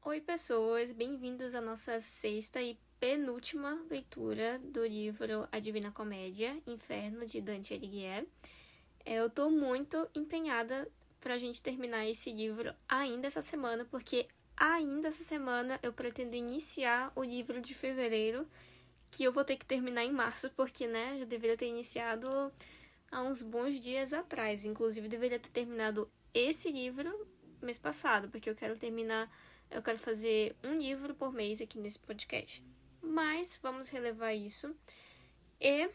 Oi, pessoas! Bem-vindos à nossa sexta e penúltima leitura do livro A Divina Comédia, Inferno, de Dante Alighieri. Eu tô muito empenhada pra gente terminar esse livro ainda essa semana, porque ainda essa semana eu pretendo iniciar o livro de fevereiro, que eu vou ter que terminar em março, porque, né, já deveria ter iniciado há uns bons dias atrás. Inclusive, deveria ter terminado esse livro mês passado, porque eu quero fazer um livro por mês aqui nesse podcast. Mas vamos relevar isso. E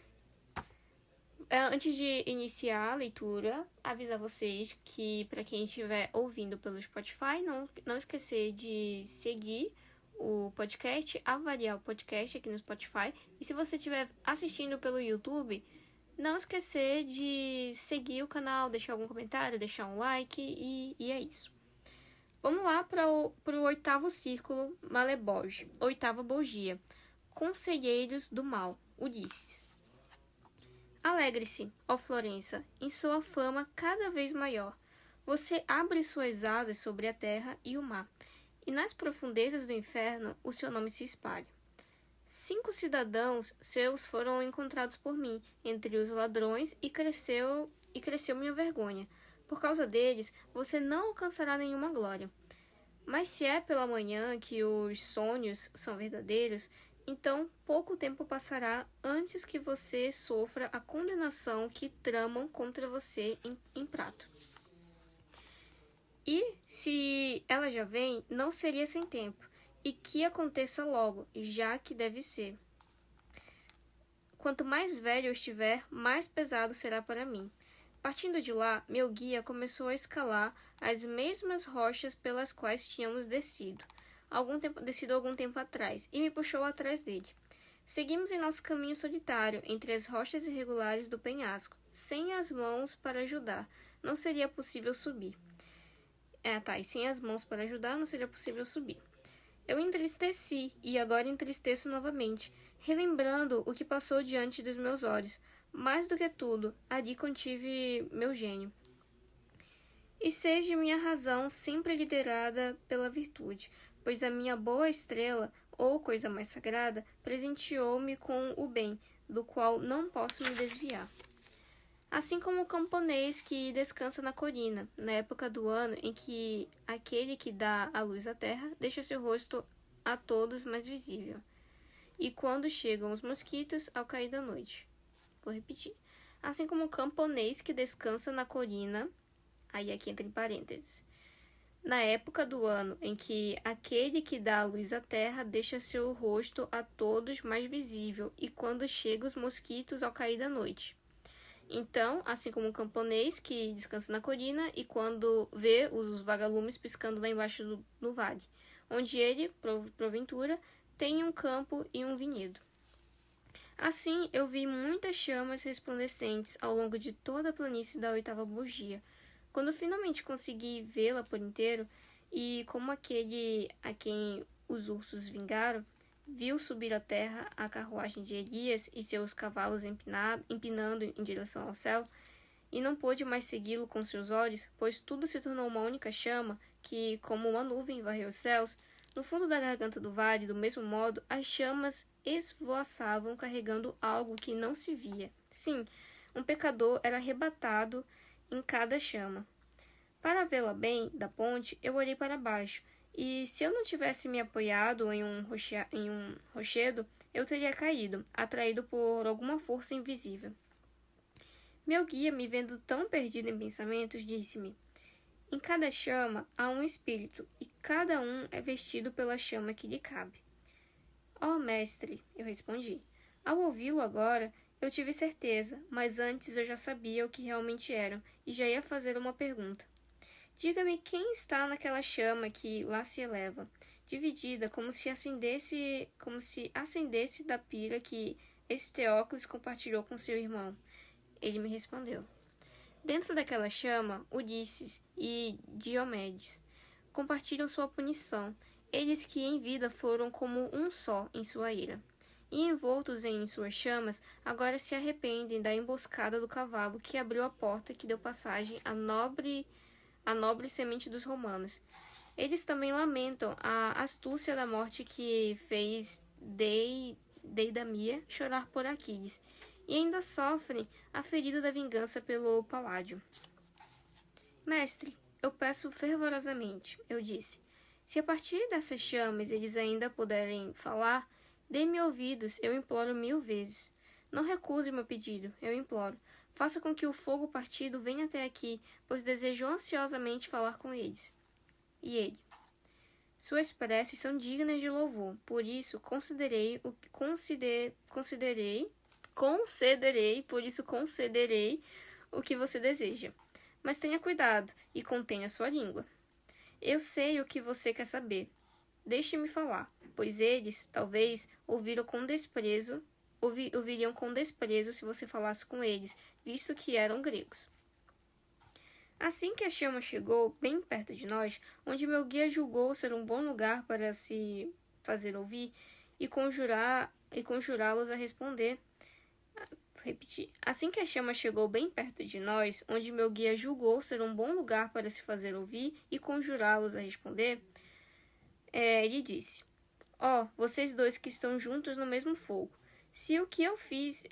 antes de iniciar a leitura, avisar vocês que, para quem estiver ouvindo pelo Spotify, não esquecer de seguir o podcast, avaliar o podcast aqui no Spotify. E se você estiver assistindo pelo YouTube, não esquecer de seguir o canal, deixar algum comentário, deixar um like e é isso. Vamos lá para o oitavo círculo, Malebolge, oitava Bolgia. Conselheiros do mal, Ulisses. Alegre-se, ó Florença, em sua fama cada vez maior. Você abre suas asas sobre a terra e o mar, e nas profundezas do inferno o seu nome se espalha. 5 cidadãos seus foram encontrados por mim entre os ladrões e cresceu minha vergonha. Por causa deles, você não alcançará nenhuma glória. Mas se é pela manhã que os sonhos são verdadeiros, então pouco tempo passará antes que você sofra a condenação que tramam contra você em prato. E se ela já vem, não seria sem tempo, e que aconteça logo, já que deve ser. Quanto mais velho eu estiver, mais pesado será para mim. Partindo de lá, meu guia começou a escalar as mesmas rochas pelas quais tínhamos descido algum tempo atrás, e me puxou atrás dele. Seguimos em nosso caminho solitário, entre as rochas irregulares do penhasco, sem as mãos para ajudar. Não seria possível subir. E sem as mãos para ajudar, não seria possível subir. Eu entristeci, e agora entristeço novamente, relembrando o que passou diante dos meus olhos. Mais do que tudo, ali contive meu gênio. E seja minha razão sempre liderada pela virtude, pois a minha boa estrela, ou coisa mais sagrada, presenteou-me com o bem, do qual não posso me desviar. Assim como o camponês que descansa na colina, na época do ano em que aquele que dá a luz à terra deixa seu rosto a todos mais visível, e quando chegam os mosquitos ao cair da noite. Vou repetir. Assim como o camponês que descansa na colina, aí aqui entre parênteses, na época do ano em que aquele que dá a luz à terra deixa seu rosto a todos mais visível, e quando chegam os mosquitos ao cair da noite. Então, assim como o camponês que descansa na colina e quando vê os vagalumes piscando lá embaixo do vale, onde ele, porventura, tem um campo e um vinhedo. Assim, eu vi muitas chamas resplandecentes ao longo de toda a planície da oitava Bolgia. Quando finalmente consegui vê-la por inteiro, e como aquele a quem os ursos vingaram, viu subir à terra a carruagem de Elias e seus cavalos empinando em direção ao céu, e não pôde mais segui-lo com seus olhos, pois tudo se tornou uma única chama que, como uma nuvem, varreu os céus. No fundo da garganta do vale, do mesmo modo, as chamas esvoaçavam carregando algo que não se via. Sim, um pecador era arrebatado em cada chama. Para vê-la bem, da ponte, eu olhei para baixo, e se eu não tivesse me apoiado em um rochedo, eu teria caído, atraído por alguma força invisível. Meu guia, me vendo tão perdido em pensamentos, disse-me: em cada chama há um espírito, e cada um é vestido pela chama que lhe cabe. Ó mestre, eu respondi. Ao ouvi-lo agora, eu tive certeza, mas antes eu já sabia o que realmente eram, e já ia fazer uma pergunta. Diga-me quem está naquela chama que lá se eleva, dividida como se acendesse da pira que Esteocles compartilhou com seu irmão. Ele me respondeu. Dentro daquela chama, Ulisses e Diomedes compartilham sua punição, eles que em vida foram como um só em sua ira. E envoltos em suas chamas, agora se arrependem da emboscada do cavalo que abriu a porta que deu passagem à nobre semente dos romanos. Eles também lamentam a astúcia da morte que fez Deidamia chorar por Aquiles, e ainda sofrem a ferida da vingança pelo Paládio. Mestre, eu peço fervorosamente, eu disse, se a partir dessas chamas eles ainda puderem falar, dê-me ouvidos, eu imploro 1000 vezes. Não recuse meu pedido, eu imploro. Faça com que o fogo partido venha até aqui, pois desejo ansiosamente falar com eles. E ele: suas preces são dignas de louvor, por isso concederei o que você deseja. Mas tenha cuidado e contenha sua língua. Eu sei o que você quer saber. Deixe-me falar, pois eles, talvez, ouviriam com desprezo se você falasse com eles, visto que eram gregos. Assim que a chama chegou bem perto de nós, onde meu guia julgou ser um bom lugar para se fazer ouvir e conjurá-los a responder. Assim que a chama chegou bem perto de nós, onde meu guia julgou ser um bom lugar para se fazer ouvir e conjurá-los a responder, ele disse: vocês dois que estão juntos no mesmo fogo, se o que eu fiz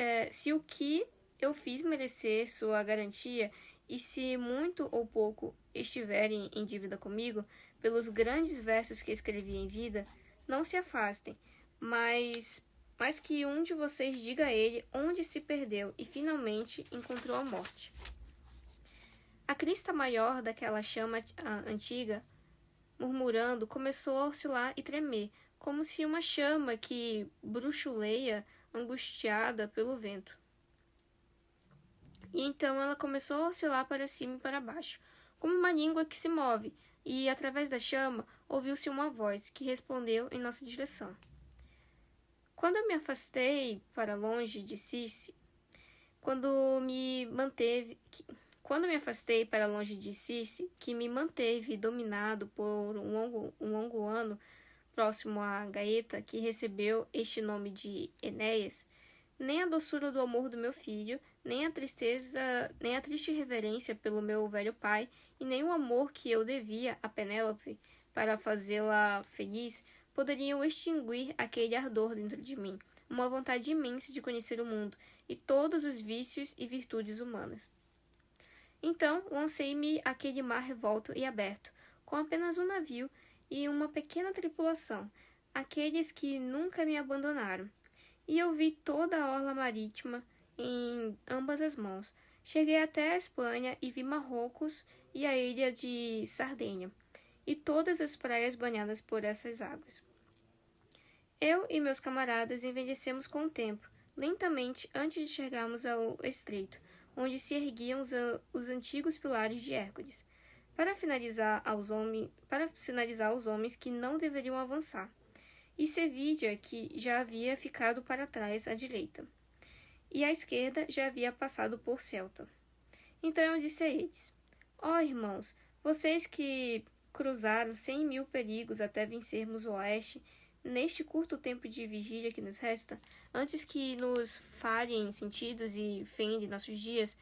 merecer sua garantia, e se muito ou pouco estiverem em dívida comigo, pelos grandes versos que escrevi em vida, não se afastem, mas que um de vocês diga a ele onde se perdeu e finalmente encontrou a morte. A crista maior daquela chama antiga, murmurando, começou a oscilar e tremer, como se uma chama que bruxuleia, angustiada pelo vento. E então ela começou a oscilar para cima e para baixo, como uma língua que se move, e através da chama ouviu-se uma voz que respondeu em nossa direção. Quando eu me afastei para longe de Circe, que me manteve dominado por um longo ano próximo a Gaeta, que recebeu este nome de Enéas, nem a doçura do amor do meu filho, nem a triste reverência pelo meu velho pai, e nem o amor que eu devia a Penélope para fazê-la feliz, poderiam extinguir aquele ardor dentro de mim, uma vontade imensa de conhecer o mundo e todos os vícios e virtudes humanas. Então lancei-me àquele mar revolto e aberto, com apenas um navio e uma pequena tripulação, aqueles que nunca me abandonaram. E eu vi toda a orla marítima em ambas as mãos. Cheguei até a Espanha e vi Marrocos e a ilha de Sardenha, e todas as praias banhadas por essas águas. Eu e meus camaradas envelhecemos com o tempo, lentamente antes de chegarmos ao estreito, onde se erguiam os antigos pilares de Hércules, para sinalizar aos homens que não deveriam avançar, e Sevilha, que já havia ficado para trás à direita, e à esquerda já havia passado por Celta. Então eu disse a eles: irmãos, vocês que cruzaram 100.000 perigos até vencermos o oeste, neste curto tempo de vigília que nos resta, antes que nos falhem sentidos e fendem nossos dias,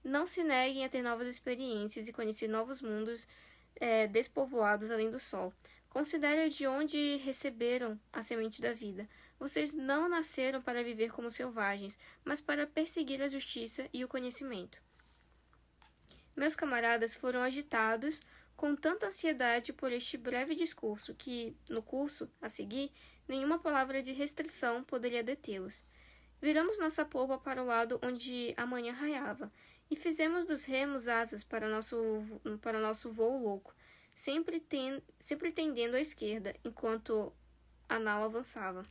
não se neguem a ter novas experiências e conhecer novos mundos despovoados além do sol. Considere de onde receberam a semente da vida. Vocês não nasceram para viver como selvagens, mas para perseguir a justiça e o conhecimento. Meus camaradas foram agitados com tanta ansiedade por este breve discurso que, no curso a seguir, nenhuma palavra de restrição poderia detê-los. Viramos nossa polpa para o lado onde a manhã raiava, e fizemos dos remos asas para nosso voo louco, sempre tendendo à esquerda, enquanto a nau avançava.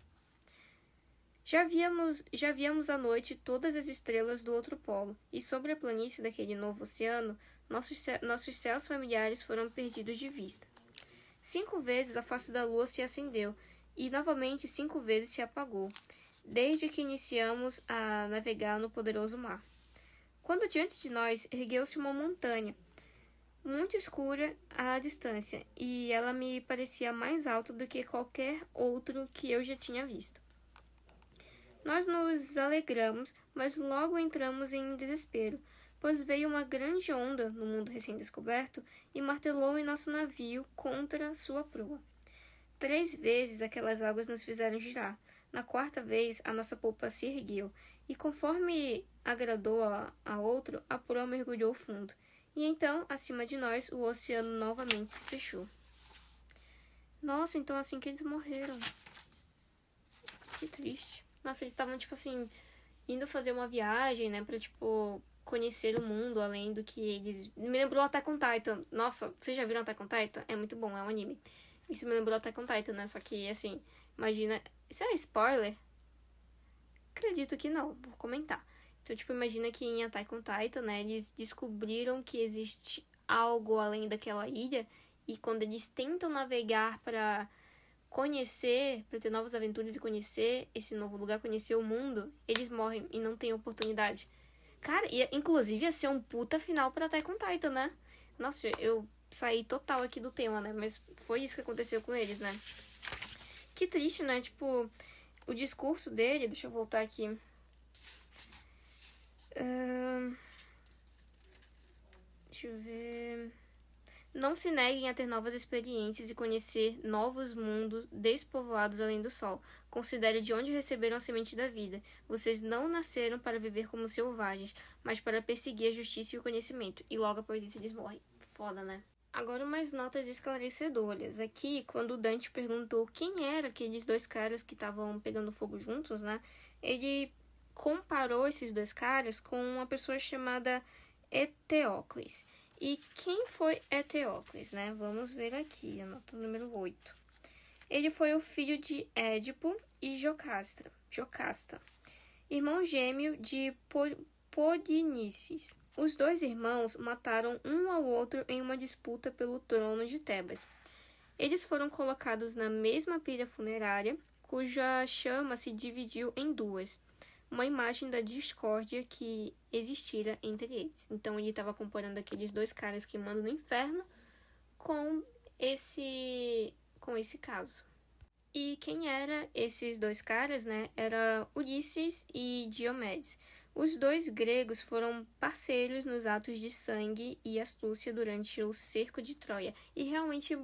Já víamos à noite todas as estrelas do outro polo, e sobre a planície daquele novo oceano, nossos céus familiares foram perdidos de vista. 5 vezes a face da lua se acendeu, e novamente 5 vezes se apagou, desde que iniciamos a navegar no poderoso mar. Quando diante de nós ergueu-se uma montanha, muito escura à distância, e ela me parecia mais alta do que qualquer outro que eu já tinha visto. Nós nos alegramos, mas logo entramos em desespero, pois veio uma grande onda no mundo recém-descoberto e martelou em nosso navio contra sua proa. 3 vezes aquelas águas nos fizeram girar. Na 4ª vez, a nossa polpa se ergueu, e conforme agradou a outro, a proa mergulhou fundo. E então, acima de nós, o oceano novamente se fechou. Nossa, então assim que eles morreram. Que triste. Nossa, eles estavam, tipo assim, indo fazer uma viagem, né, pra, tipo, conhecer o mundo, além do que eles... Me lembrou Attack on Titan. Nossa, vocês já viram Attack on Titan? É muito bom, é um anime. Isso me lembrou Attack on Titan, né, só que, assim, imagina... Isso é um spoiler? Acredito que não, vou comentar. Então, tipo, imagina que em Attack on Titan, né, eles descobriram que existe algo além daquela ilha, e quando eles tentam navegar pra conhecer, pra ter novas aventuras e conhecer esse novo lugar, conhecer o mundo, eles morrem e não têm oportunidade. Cara, inclusive ia ser um puta final pra Attack on Titan, né? Nossa, eu saí total aqui do tema, né? Mas foi isso que aconteceu com eles, né? Que triste, né? Tipo, o discurso dele... Deixa eu voltar aqui. Deixa eu ver... Não se neguem a ter novas experiências e conhecer novos mundos despovoados além do sol. Considere de onde receberam a semente da vida. Vocês não nasceram para viver como selvagens, mas para perseguir a justiça e o conhecimento. E logo após isso eles morrem. Foda, né? Agora umas notas esclarecedoras. Aqui, quando o Dante perguntou quem eram aqueles 2 caras que estavam pegando fogo juntos, né? Ele comparou esses 2 caras com uma pessoa chamada Eteocles. E quem foi Eteocles, né? Vamos ver aqui, a nota número 8. Ele foi o filho de Édipo e Jocasta, irmão gêmeo de Polinices. Os 2 irmãos mataram um ao outro em uma disputa pelo trono de Tebas. Eles foram colocados na mesma pilha funerária, cuja chama se dividiu em 2. Uma imagem da discórdia que existira entre eles. Então ele estava comparando aqueles 2 caras que mandam no inferno com esse caso. E quem eram esses 2 caras, né? Era Ulisses e Diomedes. Os 2 gregos foram parceiros nos atos de sangue e astúcia durante o cerco de Troia. E realmente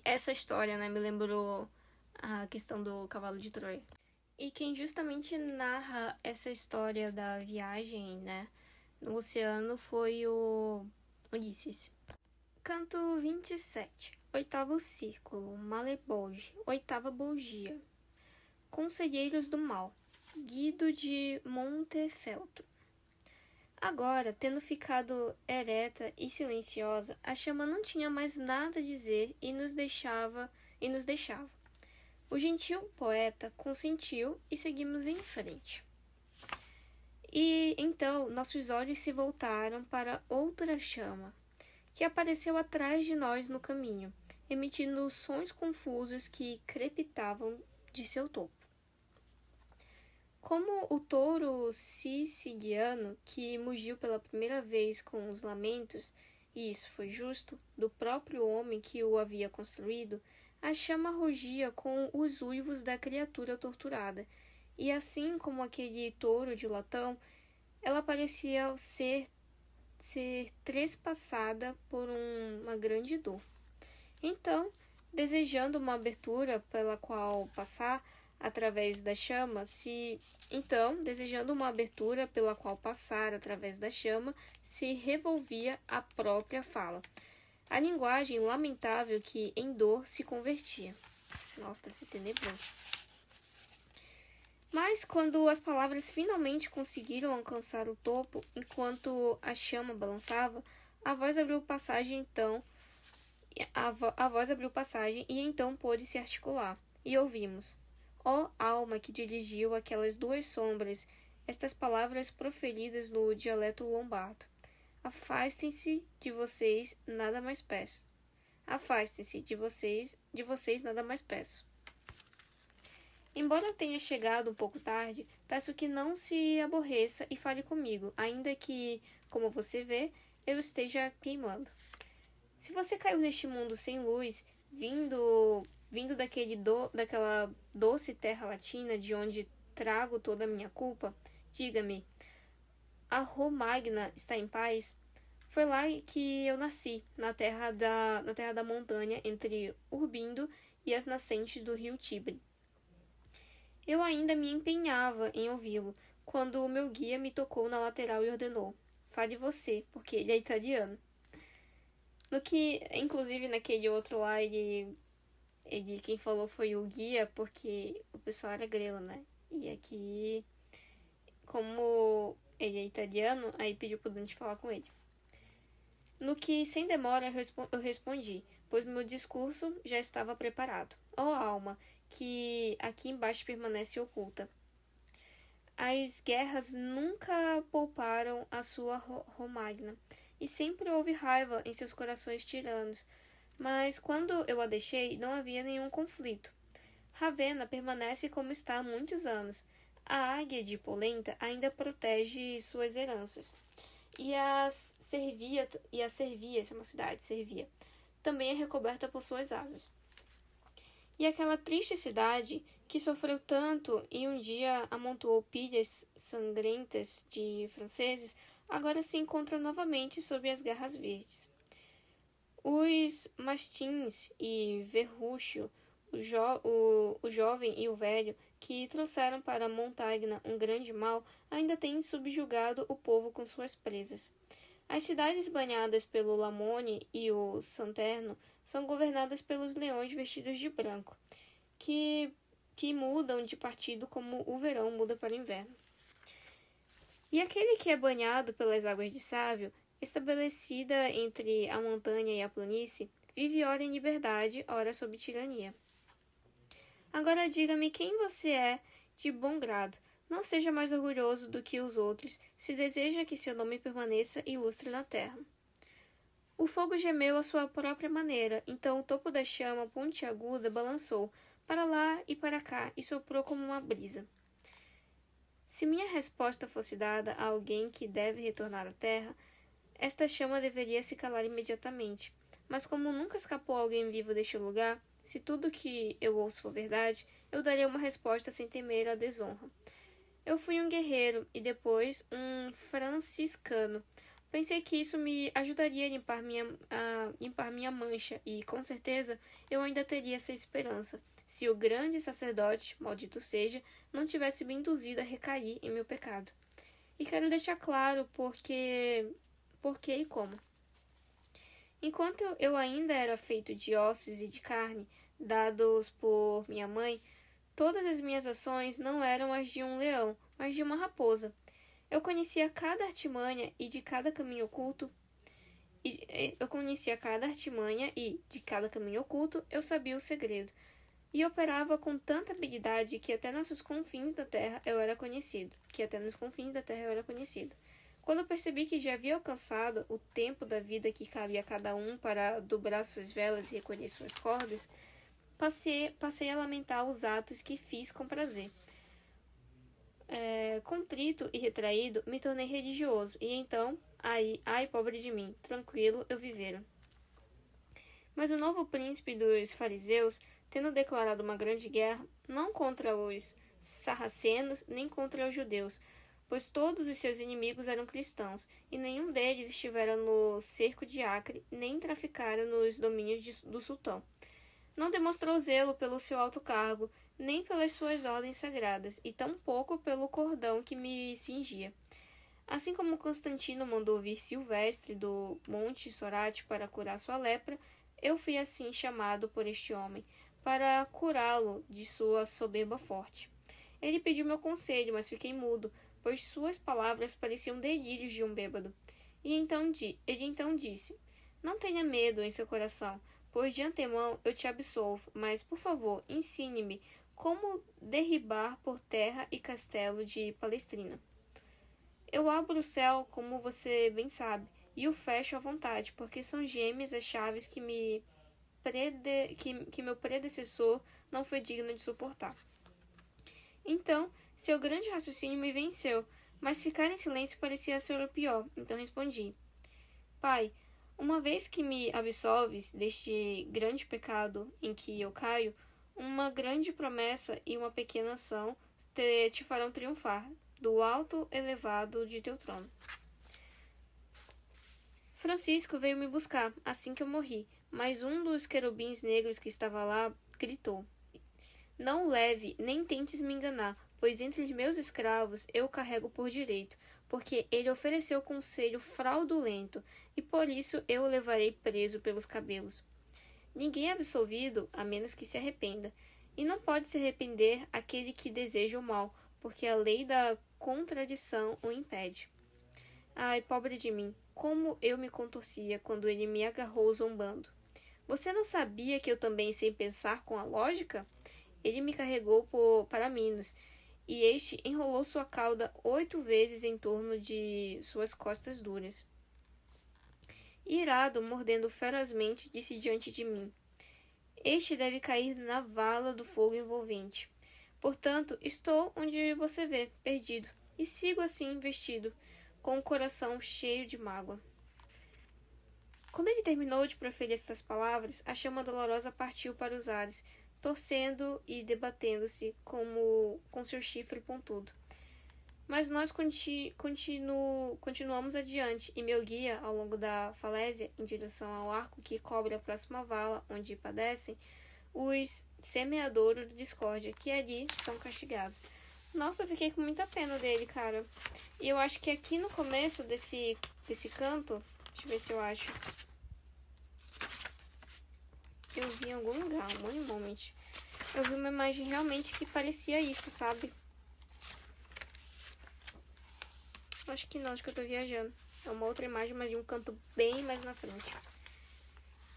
essa história, né, me lembrou a questão do cavalo de Troia. E quem justamente narra essa história da viagem, né, no oceano foi o Ulisses. Canto 27. 8º círculo. Malebolge. 8ª Bolgia. Conselheiros do Mal. Guido de Montefeltro. Agora, tendo ficado ereta e silenciosa, a chama não tinha mais nada a dizer e nos deixava. O gentil poeta consentiu e seguimos em frente. E então nossos olhos se voltaram para outra chama, que apareceu atrás de nós no caminho, emitindo sons confusos que crepitavam de seu topo. Como o touro siciliano, que mugiu pela primeira vez com os lamentos, e isso foi justo, do próprio homem que o havia construído, a chama rugia com os uivos da criatura torturada, e assim como aquele touro de latão, ela parecia ser trespassada por uma grande dor. Então, desejando uma abertura pela qual passar através da chama, se revolvia a própria fala. A linguagem lamentável que em dor se convertia. Nossa, deve ser tenebroso. Mas quando as palavras finalmente conseguiram alcançar o topo, enquanto a chama balançava, a voz abriu passagem e então pôde se articular. E ouvimos: ó alma que dirigiu aquelas 2 sombras, estas palavras proferidas no dialeto lombardo. Afastem-se de vocês, nada mais peço. Afastem-se de vocês nada mais peço. Embora eu tenha chegado um pouco tarde, peço que não se aborreça e fale comigo, ainda que, como você vê, eu esteja queimando. Se você caiu neste mundo sem luz, vindo daquela doce terra latina de onde trago toda a minha culpa, diga-me, a Romagna está em paz? Foi lá que eu nasci, na terra da montanha, entre Urbindo e as nascentes do rio Tibre. Eu ainda me empenhava em ouvi-lo, quando o meu guia me tocou na lateral e ordenou: fale você, porque ele é italiano. No que, inclusive, naquele outro lá, quem falou foi o guia, porque o pessoal era grego, né? E aqui, como ele é italiano, aí pediu pro Dante falar com ele. No que, sem demora, eu respondi, pois meu discurso já estava preparado. Ó alma, que aqui embaixo permanece oculta. As guerras nunca pouparam a sua Romagna, e sempre houve raiva em seus corações tiranos. Mas quando eu a deixei, não havia nenhum conflito. Ravenna permanece como está há muitos anos. A águia de polenta ainda protege suas heranças. E a Servia, essa é uma cidade, Servia, também é recoberta por suas asas. E aquela triste cidade, que sofreu tanto e um dia amontoou pilhas sangrentas de franceses, agora se encontra novamente sob as garras verdes. Os mastins e Verrucho, o jovem e o velho, que trouxeram para Montagna um grande mal, ainda têm subjugado o povo com suas presas. As cidades banhadas pelo Lamone e o Santerno são governadas pelos leões vestidos de branco, que mudam de partido como o verão muda para o inverno. E aquele que é banhado pelas águas de Sávio, estabelecida entre a montanha e a planície, vive ora em liberdade, ora sob tirania. Agora diga-me quem você é de bom grado. Não seja mais orgulhoso do que os outros, se deseja que seu nome permaneça ilustre na terra. O fogo gemeu à sua própria maneira, então o topo da chama pontiaguda balançou, para lá e para cá, e soprou como uma brisa. Se minha resposta fosse dada a alguém que deve retornar à terra, esta chama deveria se calar imediatamente. Mas como nunca escapou alguém vivo deste lugar, se tudo que eu ouço for verdade, eu daria uma resposta sem temer a desonra. Eu fui um guerreiro e depois um franciscano. Pensei que isso me ajudaria a limpar minha mancha e, com certeza, eu ainda teria essa esperança, se o grande sacerdote, maldito seja, não tivesse me induzido a recair em meu pecado. E quero deixar claro por que e como. Enquanto eu ainda era feito de ossos e de carne, dados por minha mãe, todas as minhas ações não eram as de um leão, mas de uma raposa. Eu conhecia cada artimanha e de cada caminho oculto, eu sabia o segredo. E operava com tanta habilidade que até nos confins da terra eu era conhecido. Quando percebi que já havia alcançado o tempo da vida que cabia a cada um para dobrar suas velas e recolher suas cordas, passei a lamentar os atos que fiz com prazer. Contrito e retraído, me tornei religioso, e então, ai, pobre de mim, tranquilo eu vivera. Mas o novo príncipe dos fariseus, tendo declarado uma grande guerra, não contra os sarracenos, nem contra os judeus, pois todos os seus inimigos eram cristãos, e nenhum deles estivera no cerco de Acre, nem traficara nos domínios do sultão. Não demonstrou zelo pelo seu alto cargo, nem pelas suas ordens sagradas, e tampouco pelo cordão que me cingia. Assim como Constantino mandou vir Silvestre do Monte Sorate para curar sua lepra, eu fui assim chamado por este homem, para curá-lo de sua soberba forte. Ele pediu meu conselho, mas fiquei mudo, pois suas palavras pareciam delírios de um bêbado. Ele então disse: não tenha medo em seu coração, pois de antemão eu te absolvo, mas, por favor, ensine-me como derribar por terra e castelo de Palestrina. Eu abro o céu, como você bem sabe, e o fecho à vontade, porque são gêmeas as chaves que meu predecessor não foi digno de suportar. Então, seu grande raciocínio me venceu, mas ficar em silêncio parecia ser o pior, então respondi: Pai, uma vez que me absolves deste grande pecado em que eu caio, uma grande promessa e uma pequena ação te farão triunfar. do alto elevado de teu trono. Francisco veio me buscar assim que eu morri, mas um dos querubins negros que estava lá gritou: Não o leve, nem tentes me enganar, pois entre os meus escravos eu o carrego por direito, porque ele ofereceu conselho fraudulento, e por isso eu o levarei preso pelos cabelos. Ninguém é absolvido a menos que se arrependa, e não pode se arrepender aquele que deseja o mal, porque a lei da contradição o impede. Ai, pobre de mim, como eu me contorcia quando ele me agarrou zombando. Você não sabia que eu também sei pensar com a lógica? Ele me carregou para Minos, e este enrolou sua cauda 8 vezes em torno de suas costas duras. Irado, mordendo ferozmente, disse diante de mim: Este deve cair na vala do fogo envolvente. Portanto, estou onde você vê, perdido, e sigo assim vestido, com o coração cheio de mágoa. Quando ele terminou de proferir estas palavras, a chama dolorosa partiu para os ares, torcendo e debatendo-se com seu chifre pontudo. Mas nós continuamos adiante, e meu guia, ao longo da falésia, em direção ao arco que cobre a próxima vala, onde padecem os semeadouros da discórdia, que ali são castigados. Nossa, eu fiquei com muita pena dele, cara. E eu acho que aqui no começo desse canto, deixa eu ver se eu acho. Eu vi em algum lugar, um moment. Eu vi uma imagem realmente que parecia isso, sabe? Acho que não, acho que eu tô viajando. É uma outra imagem, mas de um canto bem mais na frente.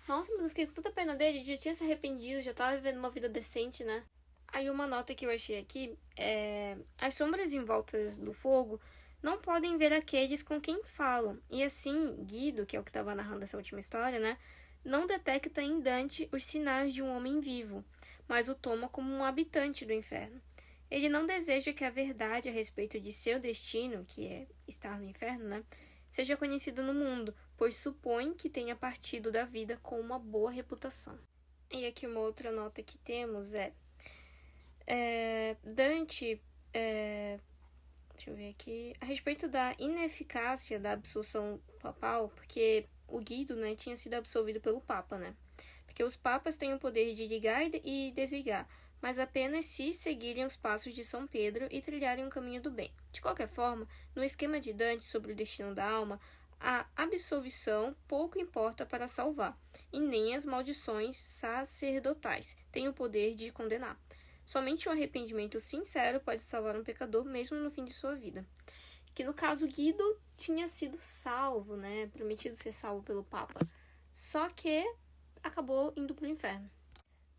Nossa, mas eu fiquei com tanta pena dele. Ele já tinha se arrependido, já tava vivendo uma vida decente, né? Aí uma nota que eu achei aqui é: as sombras em volta do fogo não podem ver aqueles com quem falam. E assim, Guido, que é o que estava narrando essa última história, né? Não detecta em Dante os sinais de um homem vivo, mas o toma como um habitante do inferno. Ele não deseja que a verdade a respeito de seu destino, que é estar no inferno, né, seja conhecida no mundo, pois supõe que tenha partido da vida com uma boa reputação. E aqui uma outra nota que temos Dante, deixa eu ver aqui, a respeito da ineficácia da absolução papal, porque o Guido, né, tinha sido absolvido pelo Papa, né? Porque os papas têm o poder de ligar e desligar, mas apenas se seguirem os passos de São Pedro e trilharem um caminho do bem. De qualquer forma, no esquema de Dante sobre o destino da alma, a absolvição pouco importa para salvar, e nem as maldições sacerdotais têm o poder de condenar. Somente um arrependimento sincero pode salvar um pecador mesmo no fim de sua vida. Que no caso Guido tinha sido salvo, né? Prometido ser salvo pelo Papa. Só que acabou indo para o inferno.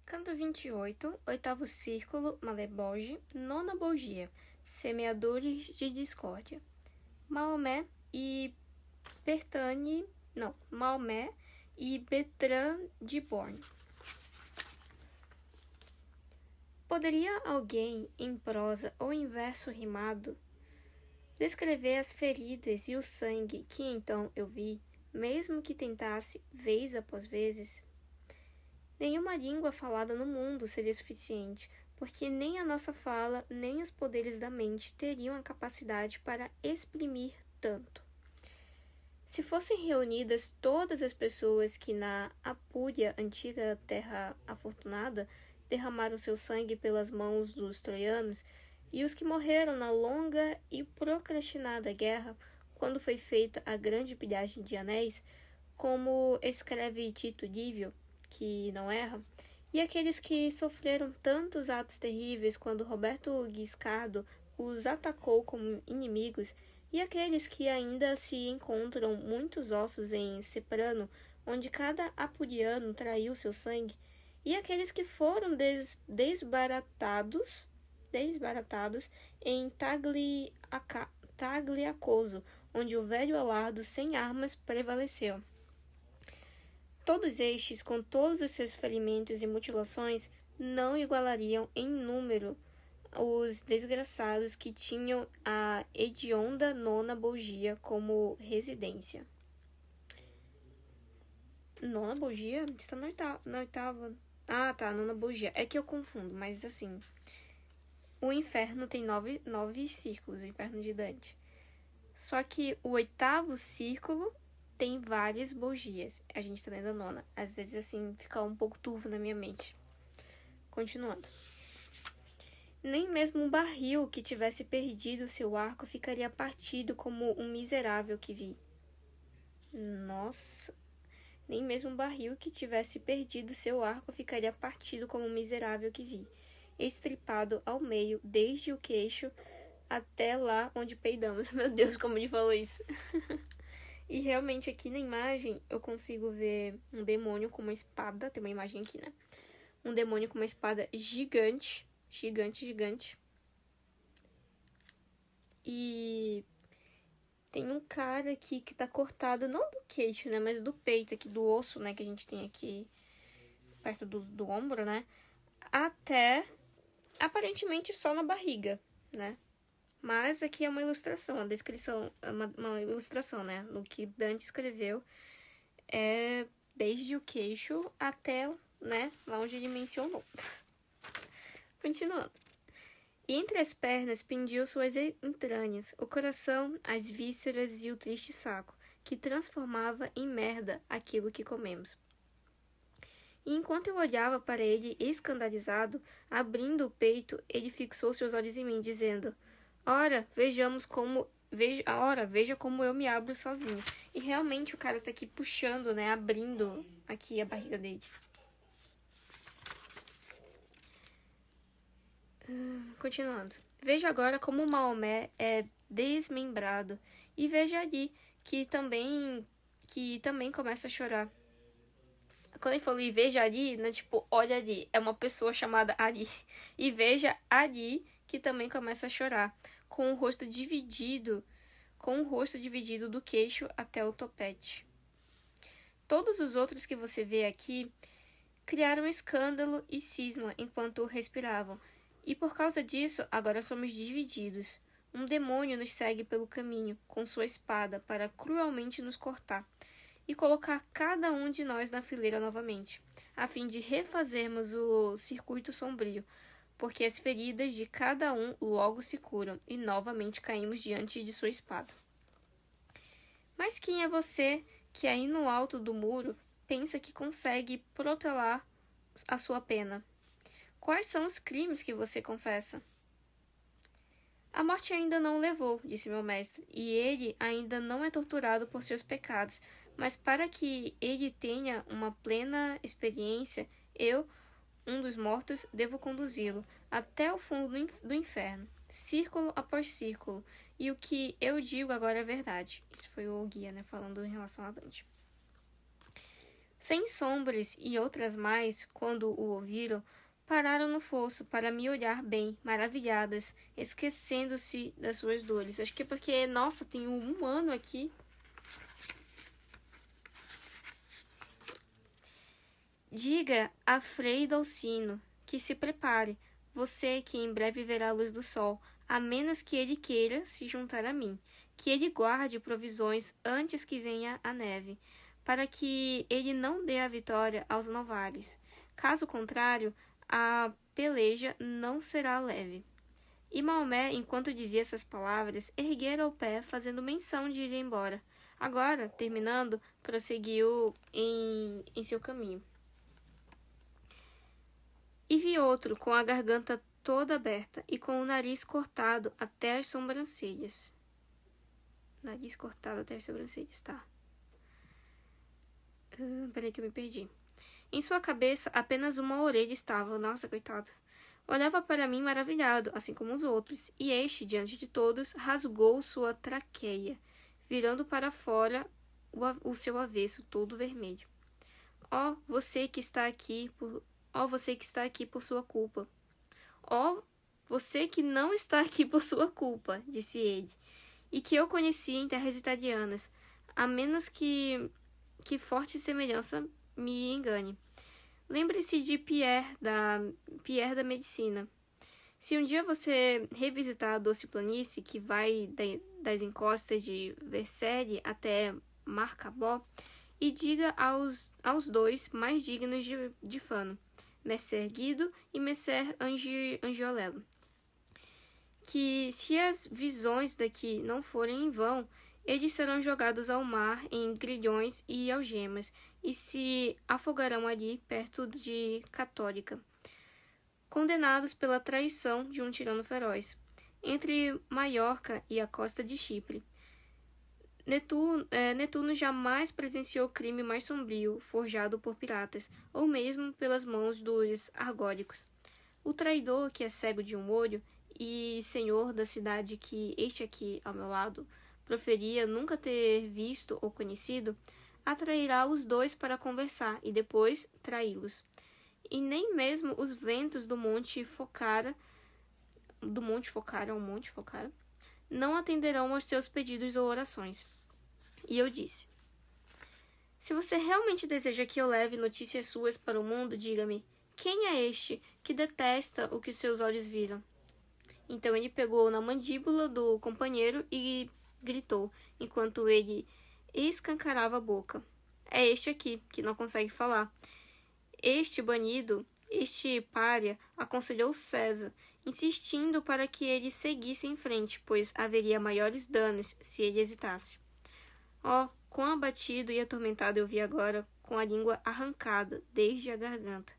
Canto 28, oitavo círculo, Malebolge, nona bolgia, semeadores de discórdia. Maomé e Bertrand de Born. Poderia alguém, em prosa ou em verso rimado, descrever as feridas e o sangue que então eu vi, mesmo que tentasse vez após vezes? Nenhuma língua falada no mundo seria suficiente, porque nem a nossa fala, nem os poderes da mente teriam a capacidade para exprimir tanto. Se fossem reunidas todas as pessoas que na Apúria, antiga terra afortunada, derramaram seu sangue pelas mãos dos troianos, e os que morreram na longa e procrastinada guerra, quando foi feita a grande pilhagem de anéis, como escreve Tito Livio, que não erra, e aqueles que sofreram tantos atos terríveis quando Roberto Guiscardo os atacou como inimigos, e aqueles que ainda se encontram muitos ossos em Ceprano, onde cada apuriano traiu seu sangue, e aqueles que foram desbaratados em Tagliacoso, onde o velho Alardo sem armas prevaleceu. Todos estes, com todos os seus ferimentos e mutilações, não igualariam em número os desgraçados que tinham a hedionda nona bolgia como residência. Nona bolgia? Está na oitava. Ah, tá, nona bolgia. É que eu confundo, mas assim... o inferno tem nove círculos, o inferno de Dante. Só que o 8º círculo tem várias bugias. A gente tá lendo a 9ª. Às vezes, assim, fica um pouco turvo na minha mente. Continuando. Nem mesmo um barril que tivesse perdido seu arco ficaria partido como um miserável que vi. Nossa. Nem mesmo um barril que tivesse perdido seu arco ficaria partido como um miserável que vi. Estripado ao meio, desde o queixo até lá onde peidamos. Meu Deus, como ele falou isso. E realmente aqui na imagem eu consigo ver um demônio com uma espada. Tem uma imagem aqui, né? Um demônio com uma espada gigante. Gigante. E tem um cara aqui que tá cortado, não do queixo, né? Mas do peito aqui, do osso, né? Que a gente tem aqui perto do ombro, né? Até, aparentemente, só na barriga, né? Mas aqui é uma ilustração, uma descrição, uma ilustração, né? No que Dante escreveu é desde o queixo até, né? Lá onde ele mencionou. Continuando. E entre as pernas pendiam suas entranhas, o coração, as vísceras e o triste saco, que transformava em merda aquilo que comemos. E enquanto eu olhava para ele escandalizado, abrindo o peito, ele fixou seus olhos em mim, dizendo: Ora, veja como eu me abro sozinho. E realmente o cara tá aqui puxando, né? Abrindo aqui a barriga dele. Continuando. Veja agora como Maomé é desmembrado. E veja ali que também começa a chorar. Quando ele falou e veja ali, né, tipo, olha ali, é uma pessoa chamada Ali. E veja ali que também começa a chorar, com o rosto dividido do queixo até o topete. Todos os outros que você vê aqui criaram escândalo e cisma enquanto respiravam. E por causa disso, agora somos divididos. Um demônio nos segue pelo caminho, com sua espada, para cruelmente nos cortar e colocar cada um de nós na fileira novamente, a fim de refazermos o circuito sombrio, porque as feridas de cada um logo se curam e novamente caímos diante de sua espada. Mas quem é você que aí no alto do muro pensa que consegue protelar a sua pena? Quais são os crimes que você confessa? A morte ainda não o levou, disse meu mestre, e ele ainda não é torturado por seus pecados, mas para que ele tenha uma plena experiência, eu, um dos mortos, devo conduzi-lo até o fundo do inferno, círculo após círculo, e o que eu digo agora é verdade. Isso foi o guia, né, falando em relação a Dante. Sem sombras e outras mais, quando o ouviram, pararam no fosso para me olhar bem, maravilhadas, esquecendo-se das suas dores. Acho que é porque, nossa, tem um humano aqui. Diga a Frei Dalcino que se prepare, você que em breve verá a luz do sol, a menos que ele queira se juntar a mim, que ele guarde provisões antes que venha a neve, para que ele não dê a vitória aos novares. Caso contrário, a peleja não será leve. E Maomé, enquanto dizia essas palavras, erguera o pé, fazendo menção de ir embora. Agora, terminando, prosseguiu em seu caminho. E vi outro, com a garganta toda aberta e com o nariz cortado até as sobrancelhas. Nariz cortado até as sobrancelhas, tá. Peraí que eu me perdi. Em sua cabeça, apenas uma orelha estava. Nossa, coitado. Olhava para mim maravilhado, assim como os outros, e este, diante de todos, rasgou sua traqueia, virando para fora o seu avesso todo vermelho. Ó, você que está aqui por sua culpa. Ó, você que não está aqui por sua culpa, disse ele, e que eu conheci em terras italianas, a menos que forte semelhança me engane. Lembre-se de Pierre da medicina. Se um dia você revisitar a doce planície que vai das encostas de Vercelli até Marcabó, e diga aos dois mais dignos de Fano, Messer Guido e Messer Angiolello, que se as visões daqui não forem em vão, eles serão jogados ao mar em grilhões e algemas, e se afogarão ali perto de Católica, condenados pela traição de um tirano feroz, entre Maiorca e a costa de Chipre. Netuno jamais presenciou crime mais sombrio, forjado por piratas, ou mesmo pelas mãos dos argólicos. O traidor, que é cego de um olho, e senhor da cidade que este aqui, ao meu lado, proferia nunca ter visto ou conhecido, atrairá os dois para conversar e depois traí-los. E nem mesmo os ventos do Monte Focara, não atenderão aos seus pedidos ou orações. E eu disse: se você realmente deseja que eu leve notícias suas para o mundo, diga-me, quem é este que detesta o que seus olhos viram? Então ele pegou na mandíbula do companheiro e gritou, enquanto ele escancarava a boca: é este aqui, que não consegue falar. Este banido, este pária, aconselhou César, insistindo para que ele seguisse em frente, pois haveria maiores danos se ele hesitasse. Oh, quão abatido e atormentado eu vi agora, com a língua arrancada desde a garganta.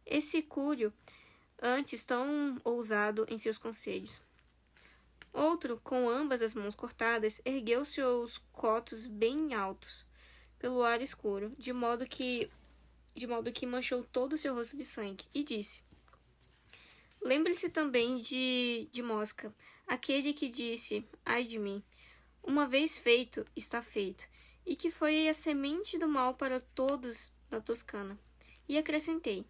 Esse Cúrio, antes tão ousado em seus conselhos. Outro, com ambas as mãos cortadas, ergueu seus cotos bem altos pelo ar escuro, de modo que manchou todo o seu rosto de sangue, e disse: lembre-se também de Mosca, aquele que disse: ai de mim, uma vez feito, está feito, e que foi a semente do mal para todos na Toscana. E acrescentei: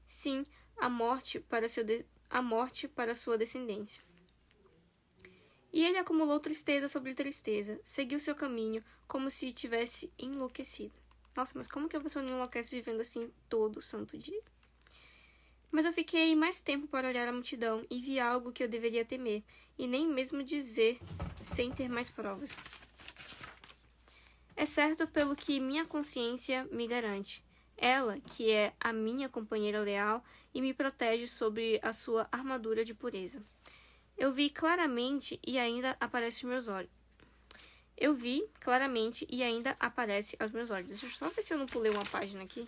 sim, a morte para sua descendência. E ele acumulou tristeza sobre tristeza, seguiu seu caminho como se tivesse enlouquecido. Nossa, mas como que a pessoa não enlouquece vivendo assim todo santo dia? Mas eu fiquei mais tempo para olhar a multidão e vi algo que eu deveria temer, e nem mesmo dizer, sem ter mais provas. É certo pelo que minha consciência me garante. Ela, que é a minha companheira leal e me protege sob a sua armadura de pureza. Eu vi claramente e ainda aparece aos meus olhos. Aos meus olhos. Deixa eu só ver se eu não pulei uma página aqui.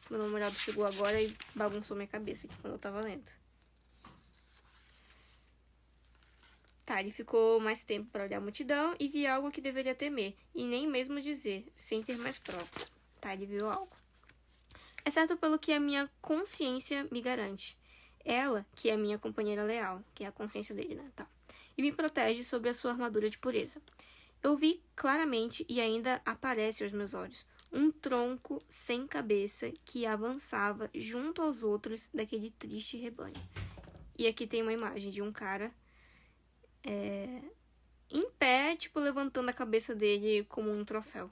Meu namorado chegou agora e bagunçou minha cabeça aqui quando eu tava lendo. Tá, ele ficou mais tempo para olhar a multidão e vi algo que deveria temer, e nem mesmo dizer, sem ter mais provas. Tá, ele viu algo. É certo pelo que a minha consciência me garante. Ela, que é a minha companheira leal, que é a consciência dele, né? Tá. E me protege sob a sua armadura de pureza. Eu vi claramente e ainda aparece aos meus olhos um tronco sem cabeça que avançava junto aos outros daquele triste rebanho. E aqui tem uma imagem de um cara em pé, tipo, levantando a cabeça dele como um troféu.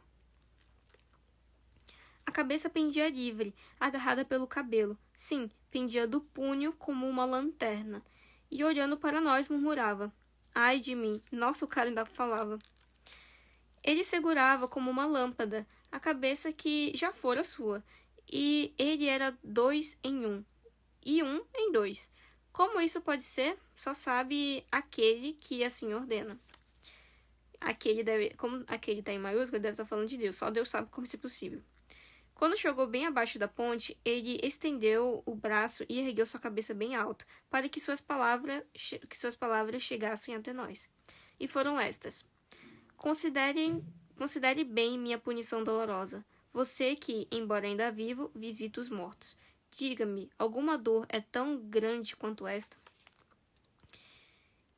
A cabeça pendia livre, agarrada pelo cabelo. Sim, pendia do punho como uma lanterna. E olhando para nós, murmurava: ai de mim, nossa, o cara ainda falava. Ele segurava como uma lâmpada a cabeça que já fora sua, e ele era 2 em 1, e 1 em 2. Como isso pode ser? Só sabe aquele que assim ordena. Como aquele está em maiúsculo, deve estar falando de Deus. Só Deus sabe como isso é possível. Quando chegou bem abaixo da ponte, ele estendeu o braço e ergueu sua cabeça bem alto, para que suas palavras chegassem até nós. E foram estas: Considere bem minha punição dolorosa. Você que, embora ainda vivo, visita os mortos. Diga-me, alguma dor é tão grande quanto esta?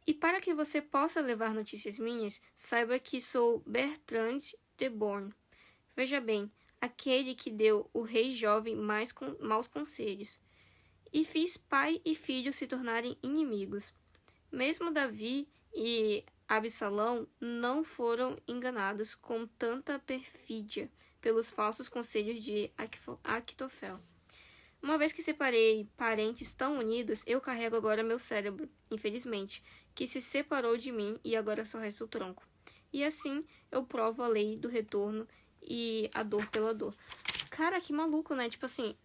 E para que você possa levar notícias minhas, saiba que sou Bertrand de Born. Veja bem, aquele que deu o rei jovem maus conselhos, e fiz pai e filho se tornarem inimigos. Mesmo Davi e Absalão não foram enganados com tanta perfídia pelos falsos conselhos de Actofel. Uma vez que separei parentes tão unidos, eu carrego agora meu cérebro, infelizmente, que se separou de mim e agora só resta o tronco. E assim eu provo a lei do retorno e a dor pela dor. Cara, que maluco, né? Tipo assim,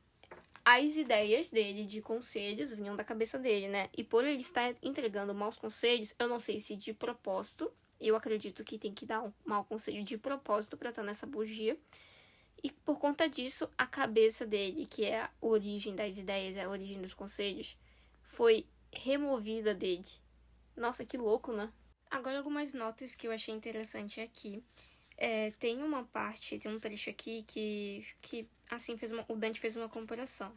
as ideias dele de conselhos vinham da cabeça dele, né? E por ele estar entregando maus conselhos, eu não sei se de propósito, eu acredito que tem que dar um mau conselho de propósito pra estar nessa bugia. E por conta disso, a cabeça dele, que é a origem das ideias, é a origem dos conselhos, foi removida dele. Nossa, que louco, né? Agora, algumas notas que eu achei interessante aqui. Tem uma parte, tem um trecho aqui que assim, o Dante fez uma comparação.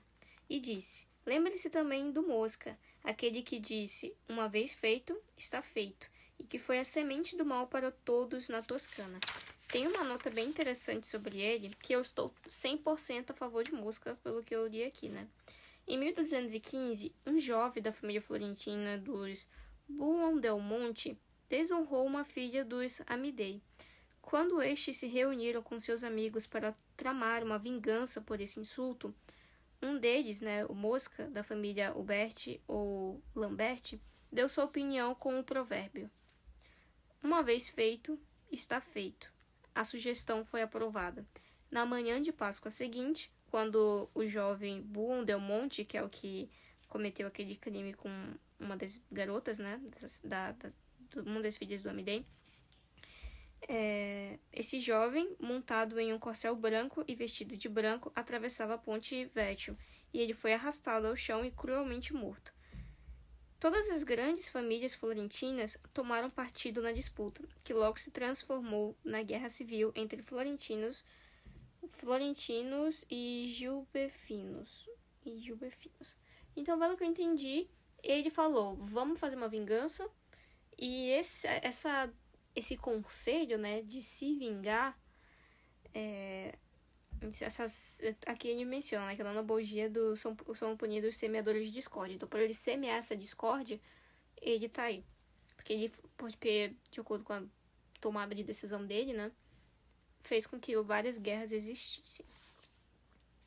E disse, lembre-se também do Mosca, aquele que disse, uma vez feito, está feito, e que foi a semente do mal para todos na Toscana. Tem uma nota bem interessante sobre ele, que eu estou 100% a favor de Mosca, pelo que eu li aqui, né? Em 1215, um jovem da família florentina dos Buondelmonte desonrou uma filha dos Amidei. Quando estes se reuniram com seus amigos para tramar uma vingança por esse insulto, um deles, né, o Mosca, da família Uberti ou Lamberti, deu sua opinião com o provérbio: uma vez feito, está feito. A sugestão foi aprovada. Na manhã de Páscoa seguinte, quando o jovem Buondelmonte, que é o que cometeu aquele crime com uma das garotas, né, uma das filhas do Amidei, esse jovem, montado em um corcel branco e vestido de branco, atravessava a ponte Vétio, e ele foi arrastado ao chão e cruelmente morto. Todas as grandes famílias florentinas tomaram partido na disputa, que logo se transformou na guerra civil entre florentinos e gilbefinos. Então, pelo que eu entendi, ele falou, vamos fazer uma vingança, e esse conselho, né, de se vingar, aqui ele menciona, né, que na analogia são punidos semeadores de discórdia. Então, por ele semear essa discórdia, ele tá aí. Porque, de acordo com a tomada de decisão dele, né, fez com que várias guerras existissem.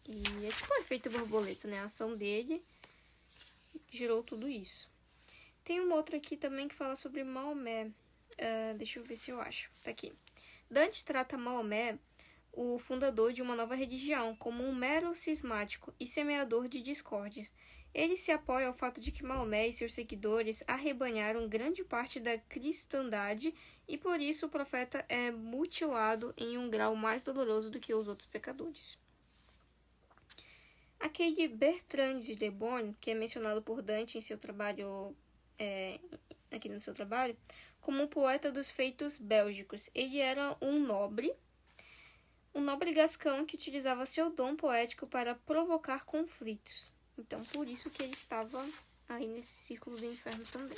E é tipo um efeito borboleta, né? A ação dele gerou tudo isso. Tem uma outra aqui também que fala sobre Maomé. Deixa eu ver se eu acho. Tá aqui. Dante trata Maomé, o fundador de uma nova religião, como um mero cismático e semeador de discórdias. Ele se apoia ao fato de que Maomé e seus seguidores arrebanharam grande parte da cristandade e por isso o profeta é mutilado em um grau mais doloroso do que os outros pecadores. Aquele Bertrand de Le Borgne, que é mencionado por Dante em seu trabalho, aqui no seu trabalho, como um poeta dos feitos bélgicos. Ele era um nobre gascão que utilizava seu dom poético para provocar conflitos. Então, por isso que ele estava aí nesse círculo do inferno também.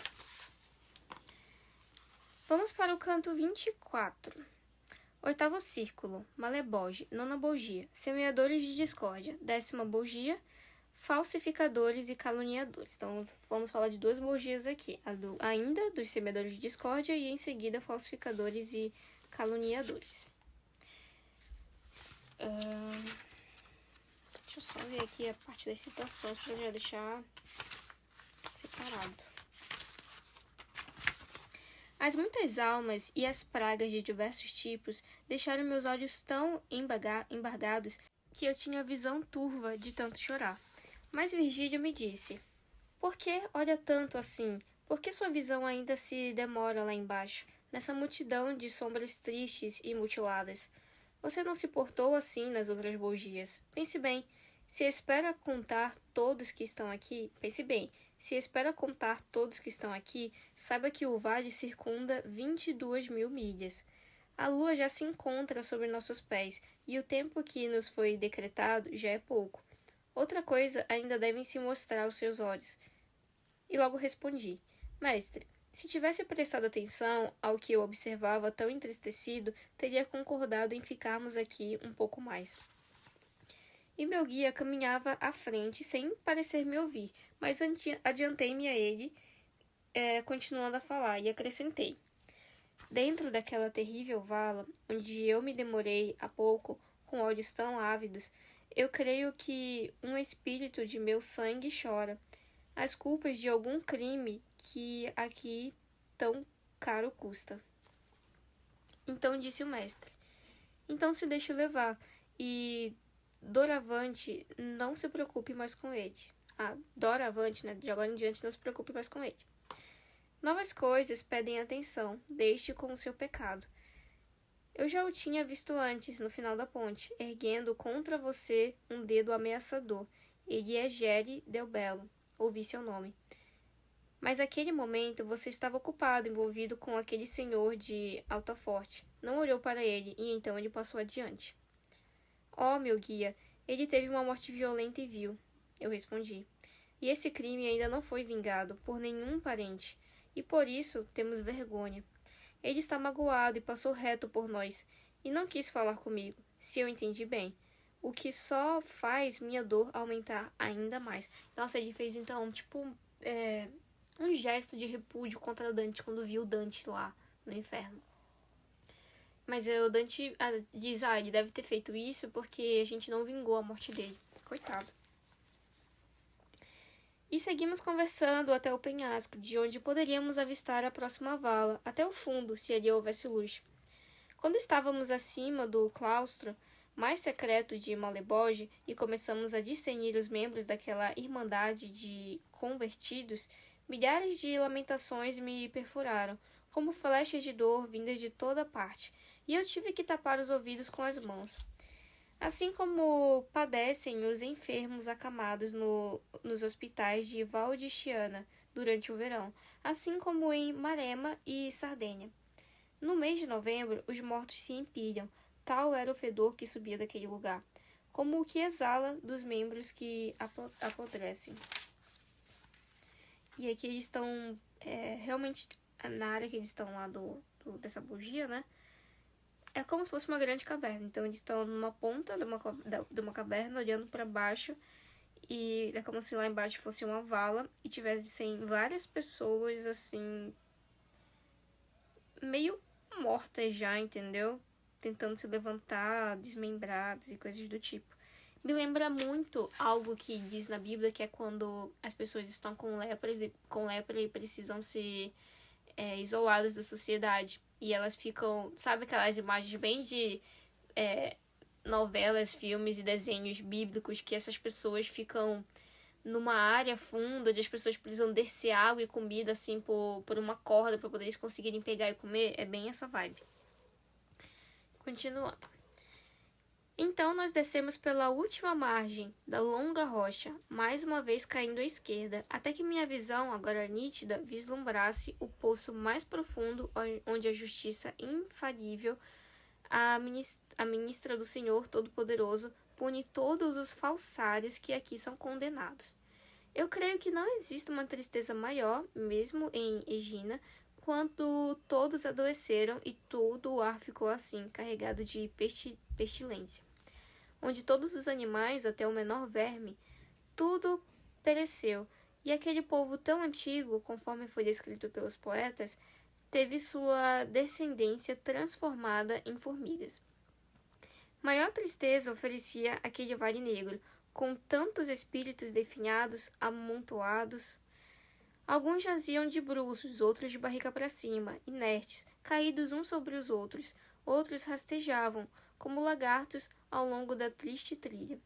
Vamos para o canto 24. Oitavo círculo, Maleboge, nona bogia, semeadores de discórdia, décima bogia, falsificadores e caluniadores. Então, vamos falar de duas bogias aqui. Ainda dos semeadores de discórdia e, em seguida, falsificadores e caluniadores. Deixa eu só ver aqui a parte das citações para já deixar separado. As muitas almas e as pragas de diversos tipos deixaram meus olhos tão embargados que eu tinha a visão turva de tanto chorar. Mas Virgílio me disse: por que olha tanto assim? Por que sua visão ainda se demora lá embaixo, nessa multidão de sombras tristes e mutiladas? Você não se portou assim nas outras bogias. Pense bem, se espera contar todos que estão aqui, saiba que o vale circunda 22.000 milhas. A lua já se encontra sobre nossos pés, e o tempo que nos foi decretado já é pouco. Outra coisa ainda devem se mostrar aos seus olhos. E logo respondi: mestre, se tivesse prestado atenção ao que eu observava tão entristecido, teria concordado em ficarmos aqui um pouco mais. E meu guia caminhava à frente sem parecer me ouvir, mas adiantei-me a ele, continuando a falar, e acrescentei: dentro daquela terrível vala, onde eu me demorei há pouco, com olhos tão ávidos, eu creio que um espírito de meu sangue chora as culpas de algum crime que aqui tão caro custa. Então disse o mestre: então se deixe levar, e Doravante, não se preocupe mais com ele. Doravante, né? De agora em diante, não se preocupe mais com ele. Novas coisas pedem atenção, deixe com o seu pecado. Eu já o tinha visto antes, no final da ponte, erguendo contra você um dedo ameaçador. Ele é Gere Del Bello. Ouvi seu nome. Mas naquele momento você estava ocupado, envolvido com aquele senhor de Altaforte. Não olhou para ele, e então ele passou adiante. Oh, meu guia, ele teve uma morte violenta e vil, eu respondi. E esse crime ainda não foi vingado por nenhum parente, e por isso temos vergonha. Ele está magoado e passou reto por nós, e não quis falar comigo, se eu entendi bem, o que só faz minha dor aumentar ainda mais. Nossa, ele fez então, um gesto de repúdio contra Dante quando viu Dante lá no inferno. Mas o Dante diz, ele deve ter feito isso porque a gente não vingou a morte dele. Coitado. E seguimos conversando até o penhasco, de onde poderíamos avistar a próxima vala, até o fundo, se ali houvesse luz. Quando estávamos acima do claustro mais secreto de Maleboge e começamos a discernir os membros daquela irmandade de convertidos, milhares de lamentações me perfuraram, como flechas de dor vindas de toda parte, e eu tive que tapar os ouvidos com as mãos. Assim como padecem os enfermos acamados nos hospitais de Valdichiana durante o verão, assim como em Marema e Sardenha. No mês de novembro, os mortos se empilham, tal era o fedor que subia daquele lugar, como o que exala dos membros que apodrecem. E aqui eles estão realmente na área que eles estão lá dessa bugia, né? É como se fosse uma grande caverna. Então, eles estão numa ponta de uma caverna, olhando para baixo. E é como se lá embaixo fosse uma vala e tivessem várias pessoas, assim, meio mortas já, entendeu? Tentando se levantar, desmembradas e coisas do tipo. Me lembra muito algo que diz na Bíblia, que é quando as pessoas estão com lepra e precisam ser isoladas da sociedade. E elas ficam, sabe aquelas imagens bem de novelas, filmes e desenhos bíblicos, que essas pessoas ficam numa área funda, onde as pessoas precisam descer água e comida assim por uma corda para poder eles conseguirem pegar e comer? É bem essa vibe. Continuando. Então nós descemos pela última margem da longa rocha, mais uma vez caindo à esquerda, até que minha visão, agora nítida, vislumbrasse o poço mais profundo onde a justiça infalível, a ministra do Senhor Todo-Poderoso, pune todos os falsários que aqui são condenados. Eu creio que não existe uma tristeza maior, mesmo em Egina, quando todos adoeceram e todo o ar ficou assim, carregado de pestilência, onde todos os animais, até o menor verme, tudo pereceu, e aquele povo tão antigo, conforme foi descrito pelos poetas, teve sua descendência transformada em formigas. Maior tristeza oferecia aquele vale negro, com tantos espíritos definhados, amontoados. Alguns jaziam de bruços, outros de barriga para cima, inertes, caídos uns sobre os outros rastejavam, como lagartos, ao longo da triste trilha.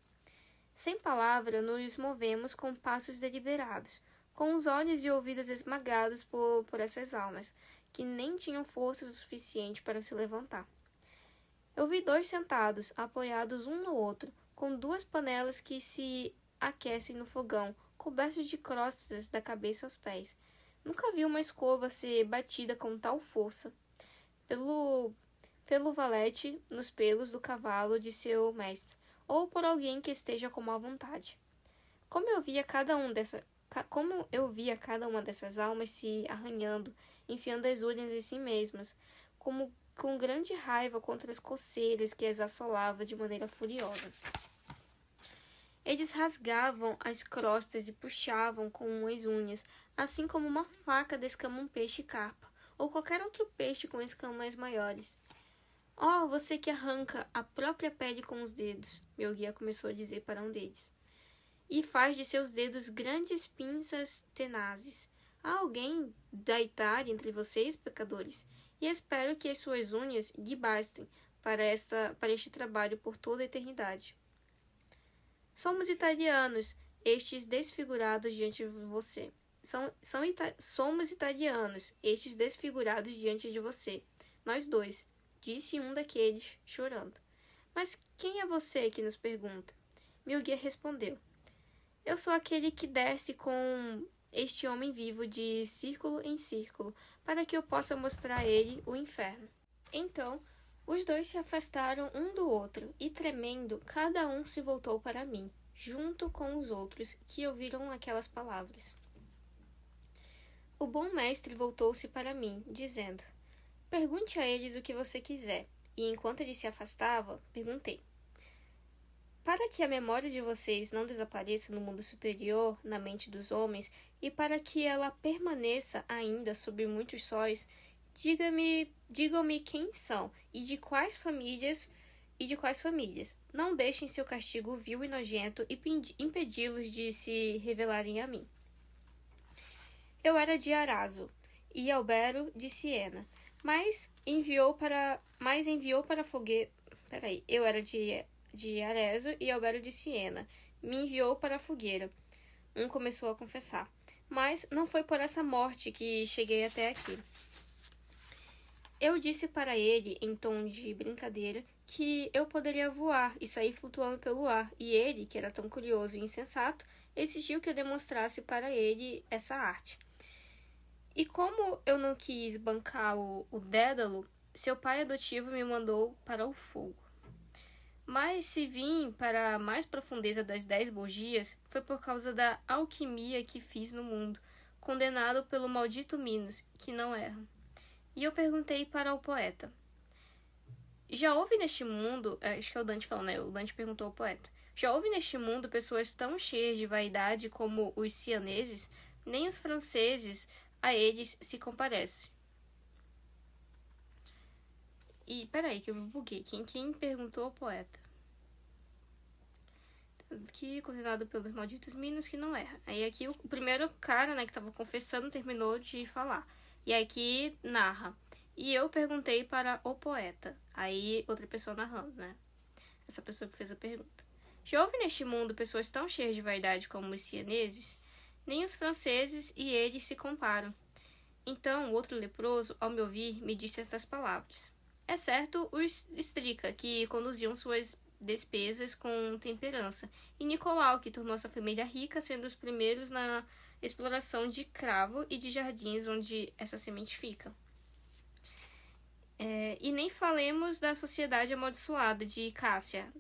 Sem palavra, nos movemos com passos deliberados, com os olhos e ouvidos esmagados por essas almas, que nem tinham força o suficiente para se levantar. Eu vi dois sentados, apoiados um no outro, com duas panelas que se aquecem no fogão, cobertos de crostas da cabeça aos pés. Nunca vi uma escova ser batida com tal força pelo valete nos pelos do cavalo de seu mestre, ou por alguém que esteja com má vontade. Como eu via cada uma dessas almas se arranhando, enfiando as unhas em si mesmas, com grande raiva contra as coceiras que as assolava de maneira furiosa. Eles rasgavam as crostas e puxavam com as unhas, assim como uma faca descama um peixe-carpa, ou qualquer outro peixe com escamas maiores. Oh, você que arranca a própria pele com os dedos, meu guia começou a dizer para um deles, e faz de seus dedos grandes pinças tenazes. Há alguém da Itália entre vocês, pecadores, e espero que as suas unhas lhe bastem para este trabalho por toda a eternidade. Somos italianos, estes desfigurados diante de você. Somos italianos, estes desfigurados diante de você. Nós dois, disse um daqueles, chorando. Mas quem é você que nos pergunta? Meu guia respondeu. Eu sou aquele que desce com este homem vivo de círculo em círculo, para que eu possa mostrar a ele o inferno. Então, os dois se afastaram um do outro, e tremendo, cada um se voltou para mim, junto com os outros que ouviram aquelas palavras. O bom mestre voltou-se para mim, dizendo, pergunte a eles o que você quiser. E enquanto ele se afastava, perguntei, para que a memória de vocês não desapareça no mundo superior, na mente dos homens, e para que ela permaneça ainda sob muitos sóis, digam-me quem são e de quais famílias. Não deixem seu castigo vil e nojento impedi-los de se revelarem a mim. Eu era de Arazo e Albero de Siena, mas enviou para fogueira. Eu era de Arezzo e Albero de Siena. Me enviou para a fogueira. Um começou a confessar. Mas não foi por essa morte que cheguei até aqui. Eu disse para ele, em tom de brincadeira, que eu poderia voar e sair flutuando pelo ar, e ele, que era tão curioso e insensato, exigiu que eu demonstrasse para ele essa arte. E como eu não quis bancar o Dédalo, seu pai adotivo me mandou para o fogo. Mas se vim para a mais profundeza das 10 Borgias, foi por causa da alquimia que fiz no mundo, condenado pelo maldito Minos, que não erra. E eu perguntei para o poeta. Já houve neste mundo... Acho que é o Dante falando, né? O Dante perguntou ao poeta. Já houve neste mundo pessoas tão cheias de vaidade como os cianeses? Nem os franceses a eles se comparecem. E, peraí, que eu me buguei. Quem perguntou ao poeta? Que condenado pelos malditos minos que não erra. Aí aqui o primeiro cara, né, que tava confessando, terminou de falar. E aqui narra. E eu perguntei para o poeta. Aí outra pessoa narrando, né? Essa pessoa que fez a pergunta. Já houve neste mundo pessoas tão cheias de vaidade como os cianeses? Nem os franceses e eles se comparam. Então o outro leproso, ao me ouvir, me disse estas palavras. É certo os Strica, que conduziam suas despesas com temperança, e Nicolau, que tornou essa família rica, sendo os primeiros na exploração de cravo e de jardins onde essa semente fica. E nem falemos da sociedade amaldiçoada de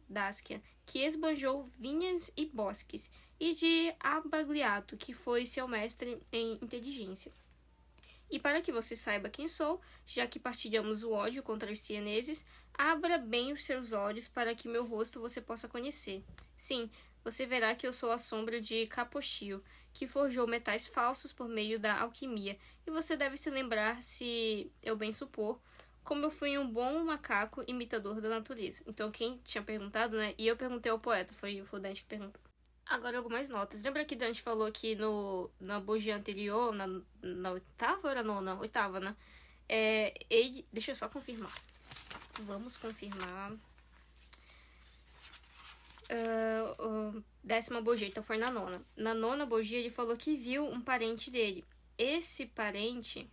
Dascia, que esbanjou vinhas e bosques, e de Abagliato, que foi seu mestre em inteligência. E para que você saiba quem sou, já que partilhamos o ódio contra os cianeses, abra bem os seus olhos para que meu rosto você possa conhecer. Sim, você verá que eu sou a sombra de Capochio, que forjou metais falsos por meio da alquimia, e você deve se lembrar, se eu bem supor, como eu fui um bom macaco imitador da natureza. Então quem tinha perguntado, né? E eu perguntei ao poeta, foi o Dante que perguntou. Agora algumas notas. Lembra que Dante falou aqui na Borgia anterior, na oitava ou era nona? Oitava, né? Ele... Deixa eu só confirmar. Vamos confirmar. 10ª Borgia, então foi na nona. Na nona Borgia ele falou que viu um parente dele. Esse parente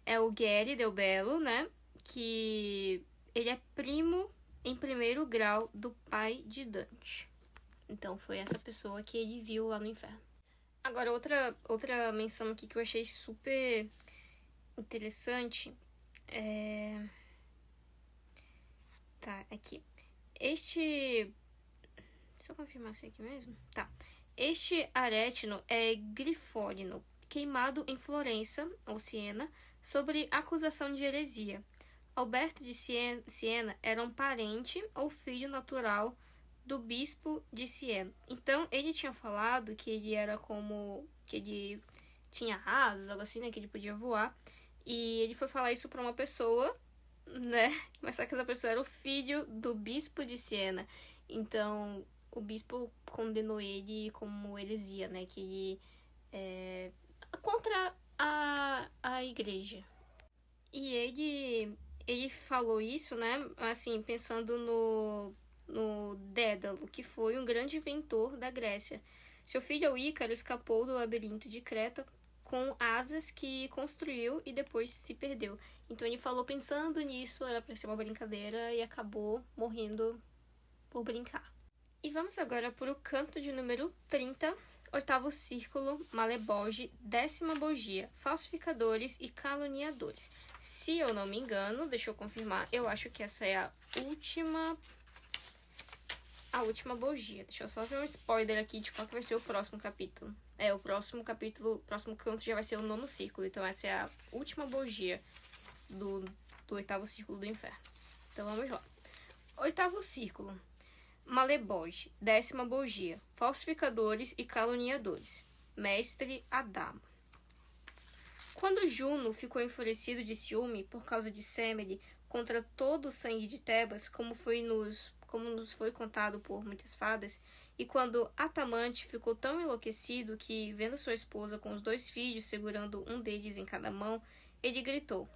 é o Guerre del Bello, né? Que ele é primo em primeiro grau do pai de Dante. Então, foi essa pessoa que ele viu lá no inferno. Agora, outra menção aqui que eu achei super interessante Tá, aqui. Deixa eu confirmar se é aqui mesmo. Tá. Este arétino é grifólino, queimado em Florença, ou Siena, sobre acusação de heresia. Alberto de Siena era um parente ou filho natural do bispo de Siena. Então, ele tinha falado que ele era como... que ele tinha asas, algo assim, né? Que ele podia voar. E ele foi falar isso pra uma pessoa, né? Mas só que essa pessoa era o filho do bispo de Siena. Então, o bispo condenou ele como heresia, né? Que ele é contra a igreja. E ele falou isso, né? Assim, pensando no Dédalo, que foi um grande inventor da Grécia. Seu filho Ícaro escapou do labirinto de Creta com asas que construiu e depois se perdeu. Então ele falou pensando nisso, era para ser uma brincadeira e acabou morrendo por brincar. E vamos agora para o canto de número 30, oitavo círculo, Malebolge, 10ª bogia, falsificadores e caluniadores. Se eu não me engano, deixa eu confirmar, eu acho que essa é a última bogia. Deixa eu só ver um spoiler aqui de qual que vai ser o próximo capítulo. O próximo capítulo, o próximo canto já vai ser o 9º círculo. Então essa é a última bogia do 8º círculo do inferno. Então vamos lá. 8º círculo, Malebolge, 10ª bogia, falsificadores e caluniadores. Mestre Adamo. Quando Juno ficou enfurecido de ciúme por causa de Semele contra todo o sangue de Tebas, como nos foi contado por muitas fadas, e quando Atamante ficou tão enlouquecido que, vendo sua esposa com os 2 filhos segurando um deles em cada mão, ele gritou: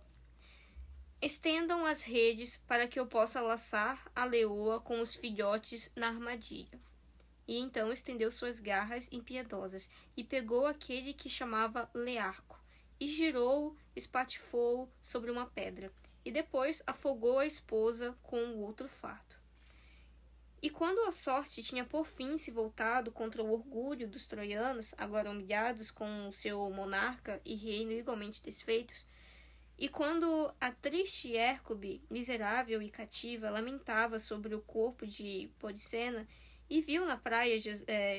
"Estendam as redes para que eu possa laçar a leoa com os filhotes na armadilha." E então estendeu suas garras impiedosas e pegou aquele que chamava Learco e girou-o, espatifou-o sobre uma pedra, e depois afogou a esposa com o outro fardo. E quando a sorte tinha por fim se voltado contra o orgulho dos troianos, agora humilhados com o seu monarca e reino igualmente desfeitos, e quando a triste Hércube, miserável e cativa, lamentava sobre o corpo de Polixena, e viu na praia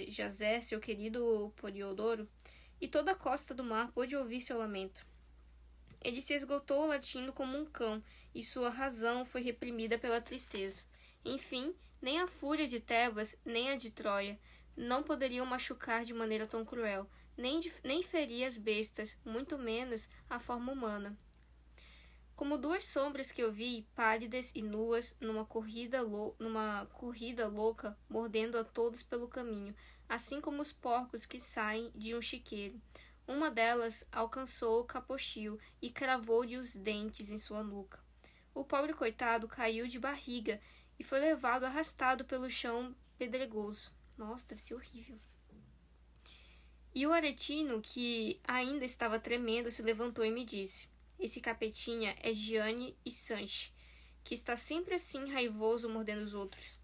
jazer seu querido Poliodoro, e toda a costa do mar pôde ouvir seu lamento. Ele se esgotou latindo como um cão, e sua razão foi reprimida pela tristeza. Enfim, nem a fúria de Tebas, nem a de Troia, não poderiam machucar de maneira tão cruel, nem ferir as bestas, muito menos a forma humana. Como 2 sombras que eu vi, pálidas e nuas, numa corrida louca, mordendo a todos pelo caminho, assim como os porcos que saem de um chiqueiro. Uma delas alcançou o capochil e cravou-lhe os dentes em sua nuca. O pobre coitado caiu de barriga e foi levado arrastado pelo chão pedregoso. Nossa, deve ser horrível. E o aretino, que ainda estava tremendo, se levantou e me disse: "Esse capetinha é Gianni e Sanche, que está sempre assim raivoso mordendo os outros."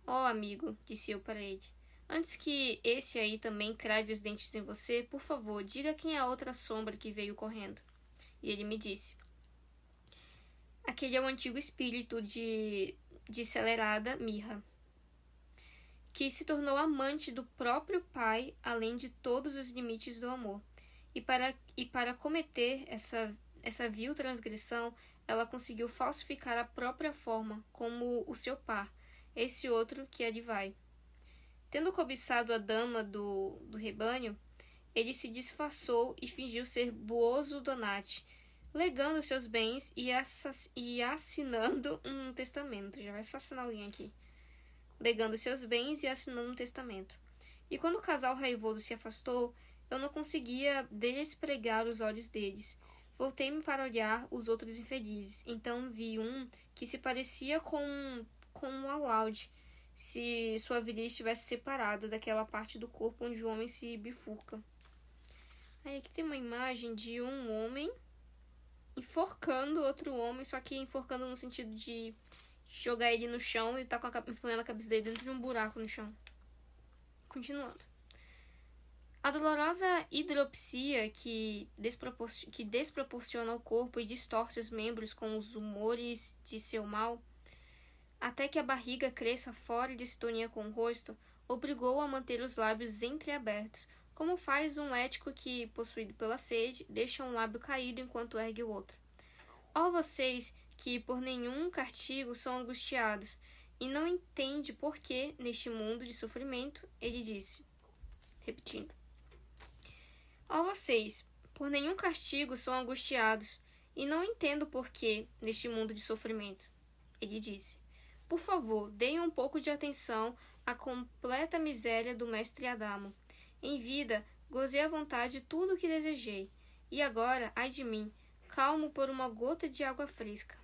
"Ó, amigo", disse eu para ele, "antes que esse aí também crave os dentes em você, por favor, diga quem é a outra sombra que veio correndo." E ele me disse: "Aquele é o antigo espírito de Celerada Mirra, que se tornou amante do próprio pai, além de todos os limites do amor. E para cometer essa vil transgressão, ela conseguiu falsificar a própria forma, como o seu par, esse outro que ali vai. Tendo cobiçado a dama do rebanho, ele se disfarçou e fingiu ser Buoso Donati, legando seus bens e assinando um testamento." Já vai assassinar alguém aqui. Legando seus bens e assinando um testamento. E quando o casal raivoso se afastou, eu não conseguia despregar os olhos deles. Voltei-me para olhar os outros infelizes. Então vi um que se parecia com um alaude, se sua virilha estivesse separada daquela parte do corpo onde o homem se bifurca. Aí aqui tem uma imagem de um homem enforcando outro homem, só que enforcando no sentido de jogar ele no chão e tá enfiando a cabeça dele dentro de um buraco no chão. Continuando. A dolorosa hidropsia que desproporciona ao corpo e distorce os membros com os humores de seu mal, até que a barriga cresça fora de sintonia com o rosto, obrigou-o a manter os lábios entreabertos, como faz um ético que, possuído pela sede, deixa um lábio caído enquanto ergue o outro. Ó vocês que por nenhum castigo são angustiados, e não entende por que, neste mundo de sofrimento, ele disse, repetindo: "Ó vocês, por nenhum castigo são angustiados, e não entendo por que, neste mundo de sofrimento." Ele disse: "Por favor, deem um pouco de atenção à completa miséria do mestre Adamo. Em vida, gozei à vontade tudo o que desejei, e agora, ai de mim, clamo por uma gota de água fresca."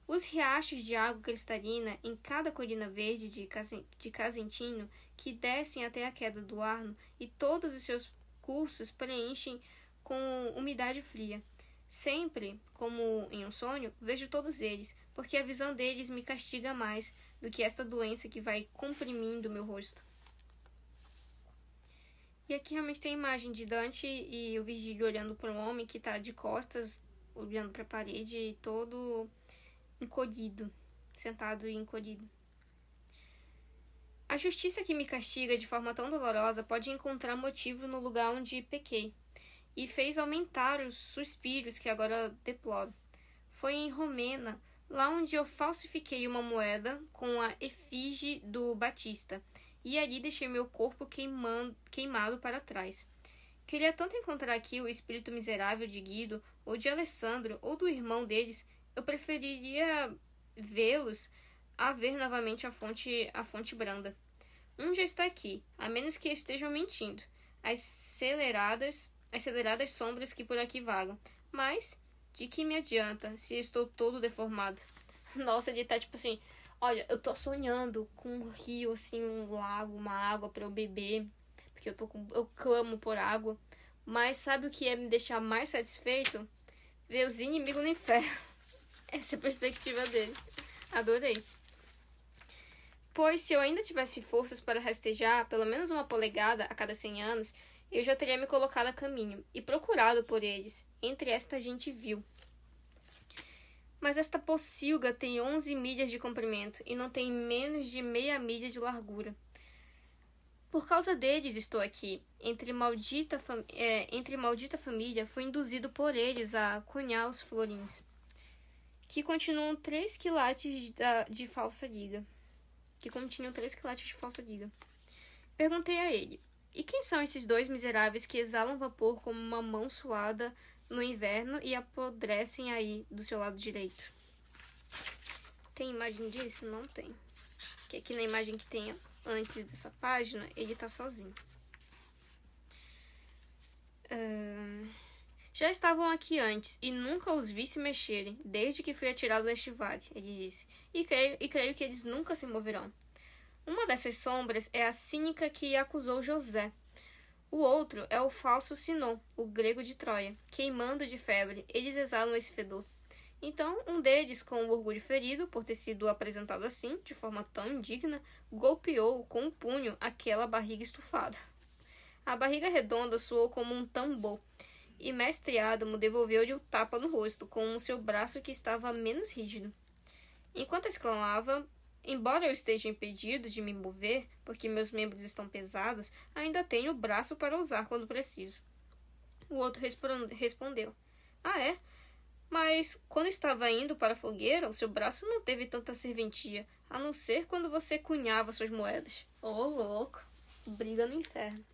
Os riachos de água cristalina em cada colina verde de Casentino que descem até a queda do Arno e todos os seus cursos preenchem com umidade fria. Sempre, como em um sonho, vejo todos eles, porque a visão deles me castiga mais do que esta doença que vai comprimindo meu rosto. E aqui realmente tem a imagem de Dante e o Virgílio olhando para um homem que está de costas, olhando para a parede, todo encolhido, sentado e encolhido. A justiça que me castiga de forma tão dolorosa pode encontrar motivo no lugar onde pequei, e fez aumentar os suspiros que agora deploro. Foi em Romena, lá onde eu falsifiquei uma moeda com a efígie do Batista, e ali deixei meu corpo queimado para trás. Queria tanto encontrar aqui o espírito miserável de Guido, ou de Alessandro, ou do irmão deles. Eu preferiria vê-los a ver novamente a fonte branda. Já está aqui, a menos que estejam mentindo. As aceleradas sombras que por aqui vagam. Mas, de que me adianta, se estou todo deformado? Nossa, ele tá tipo assim... Olha, eu tô sonhando com um rio, assim, um lago, uma água pra eu beber. Porque eu clamo por água. Mas sabe o que ia me deixar mais satisfeito? Ver os inimigos no inferno. Essa é a perspectiva dele. Adorei. Pois se eu ainda tivesse forças para rastejar pelo menos uma polegada a cada 100 anos, eu já teria me colocado a caminho e procurado por eles, entre esta gente vil. Mas esta pocilga tem 11 milhas de comprimento e não tem menos de meia milha de largura. Por causa deles estou aqui. Entre maldita família, fui induzido por eles a cunhar os florins, que continuam 3 quilates de falsa liga. Perguntei a ele, e quem são esses 2 miseráveis que exalam vapor como uma mão suada no inverno e apodrecem aí do seu lado direito? Tem imagem disso? Não tem. Porque aqui na imagem que tem antes dessa página, ele tá sozinho. Já estavam aqui antes, e nunca os vi se mexerem, desde que fui atirado deste vale, ele disse, e creio que eles nunca se moverão. Uma dessas sombras é a cínica que acusou José. O outro é o falso Sinô, o grego de Troia. Queimando de febre, eles exalam esse fedor. Então, um deles, com o orgulho ferido por ter sido apresentado assim, de forma tão indigna, golpeou com um punho aquela barriga estufada. A barriga redonda soou como um tambor, e mestre Adamo devolveu-lhe o tapa no rosto com o seu braço que estava menos rígido. Enquanto exclamava, embora eu esteja impedido de me mover, porque meus membros estão pesados, ainda tenho o braço para usar quando preciso. O outro respondeu, ah, é? Mas quando estava indo para a fogueira, o seu braço não teve tanta serventia, a não ser quando você cunhava suas moedas. Ô, louco! Briga no inferno.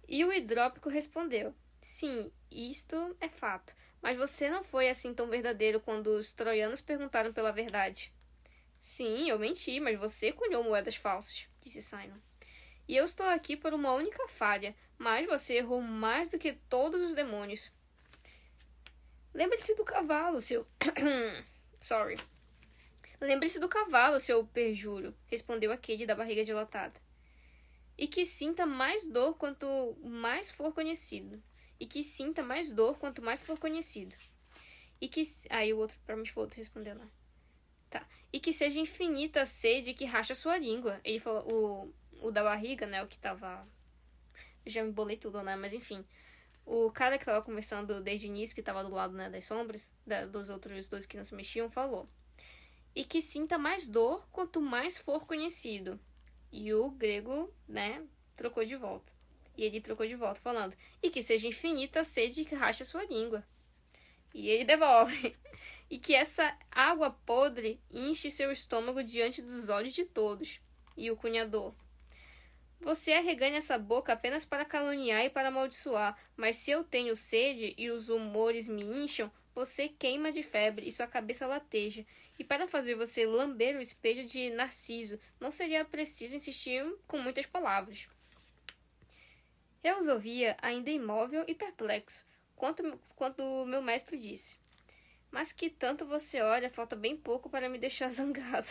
E o hidrópico respondeu, sim, isto é fato, mas você não foi assim tão verdadeiro quando os troianos perguntaram pela verdade. Sim, eu menti, mas você cunhou moedas falsas, disse Sinon. E eu estou aqui por uma única falha, mas você errou mais do que todos os demônios. Lembre-se do cavalo, seu... Sorry. Lembre-se do cavalo, seu perjuro, respondeu aquele da barriga dilatada. E que sinta mais dor quanto mais for conhecido. E que Aí o outro, provavelmente foi o outro respondendo lá. Tá. E que seja infinita a sede que racha sua língua. Ele falou, o da barriga, né, o que tava... Já me embolei tudo, né, mas enfim... O cara que tava conversando desde o início, que tava do lado, né, das sombras, dos outros 2 que não se mexiam, falou. E que sinta mais dor quanto mais for conhecido. E o grego, né, trocou de volta. E ele trocou de volta, falando. E que seja infinita a sede que racha sua língua. E ele devolve. E que essa água podre enche seu estômago diante dos olhos de todos. E o cunhador. Você arreganha essa boca apenas para caluniar e para amaldiçoar, mas se eu tenho sede e os humores me incham, você queima de febre e sua cabeça lateja. E para fazer você lamber o espelho de Narciso, não seria preciso insistir com muitas palavras. Eu os ouvia ainda imóvel e perplexo, quanto meu mestre disse. mas que tanto você olha, falta bem pouco para me deixar zangada.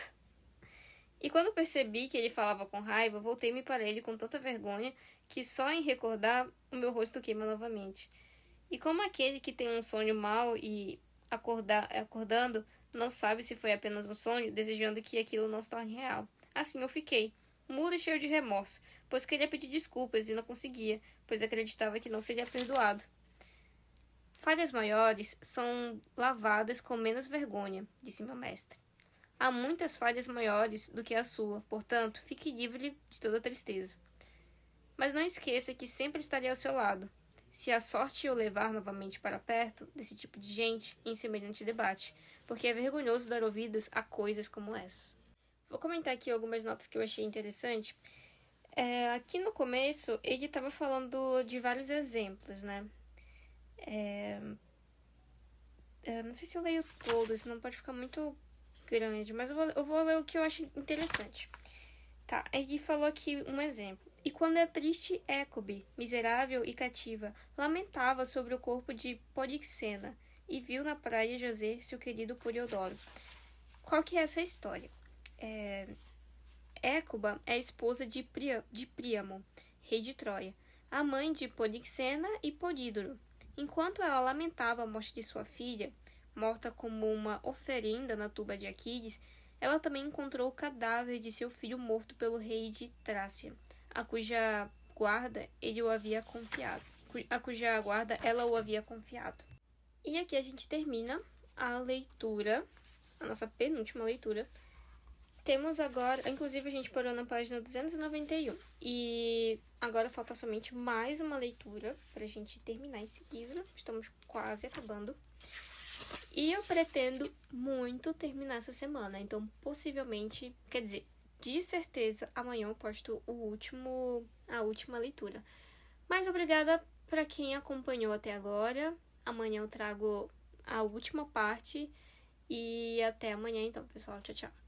E quando percebi que ele falava com raiva, voltei-me para ele com tanta vergonha que só em recordar o meu rosto queima novamente. E como aquele que tem um sonho mau e acordando não sabe se foi apenas um sonho, desejando que aquilo não se torne real. Assim eu fiquei, mudo e cheio de remorso, pois queria pedir desculpas e não conseguia, pois acreditava que não seria perdoado. Falhas maiores são lavadas com menos vergonha, disse meu mestre. Há muitas falhas maiores do que a sua, portanto, fique livre de toda tristeza. Mas não esqueça que sempre estarei ao seu lado, se a sorte o levar novamente para perto desse tipo de gente em semelhante debate, porque é vergonhoso dar ouvidos a coisas como essa. Vou comentar aqui algumas notas que eu achei interessante. Aqui no começo, ele estava falando de vários exemplos, né? Não sei se eu leio todos, senão pode ficar muito grande, mas eu vou ler o que eu acho interessante. Tá, ele falou aqui um exemplo. E quando a triste Écobe, miserável e cativa, lamentava sobre o corpo de Polixena, e viu na praia jazer seu querido Poliodoro. Qual que é essa história? Écuba é a esposa de Príamo, rei de Troia, a mãe de Polixena e Polídoro. Enquanto ela lamentava a morte de sua filha, morta como uma oferenda na tumba de Aquiles, ela também encontrou o cadáver de seu filho morto pelo rei de Trácia, a cuja guarda ela o havia confiado. E aqui a gente termina a leitura, a nossa penúltima leitura. Temos agora, inclusive a gente parou na página 291. E agora falta somente mais uma leitura para a gente terminar esse livro. Estamos quase acabando. E eu pretendo muito terminar essa semana. Então, possivelmente, quer dizer, de certeza, amanhã eu posto a última leitura. Mas obrigada para quem acompanhou até agora. Amanhã eu trago a última parte. E até amanhã, então, pessoal. Tchau, tchau.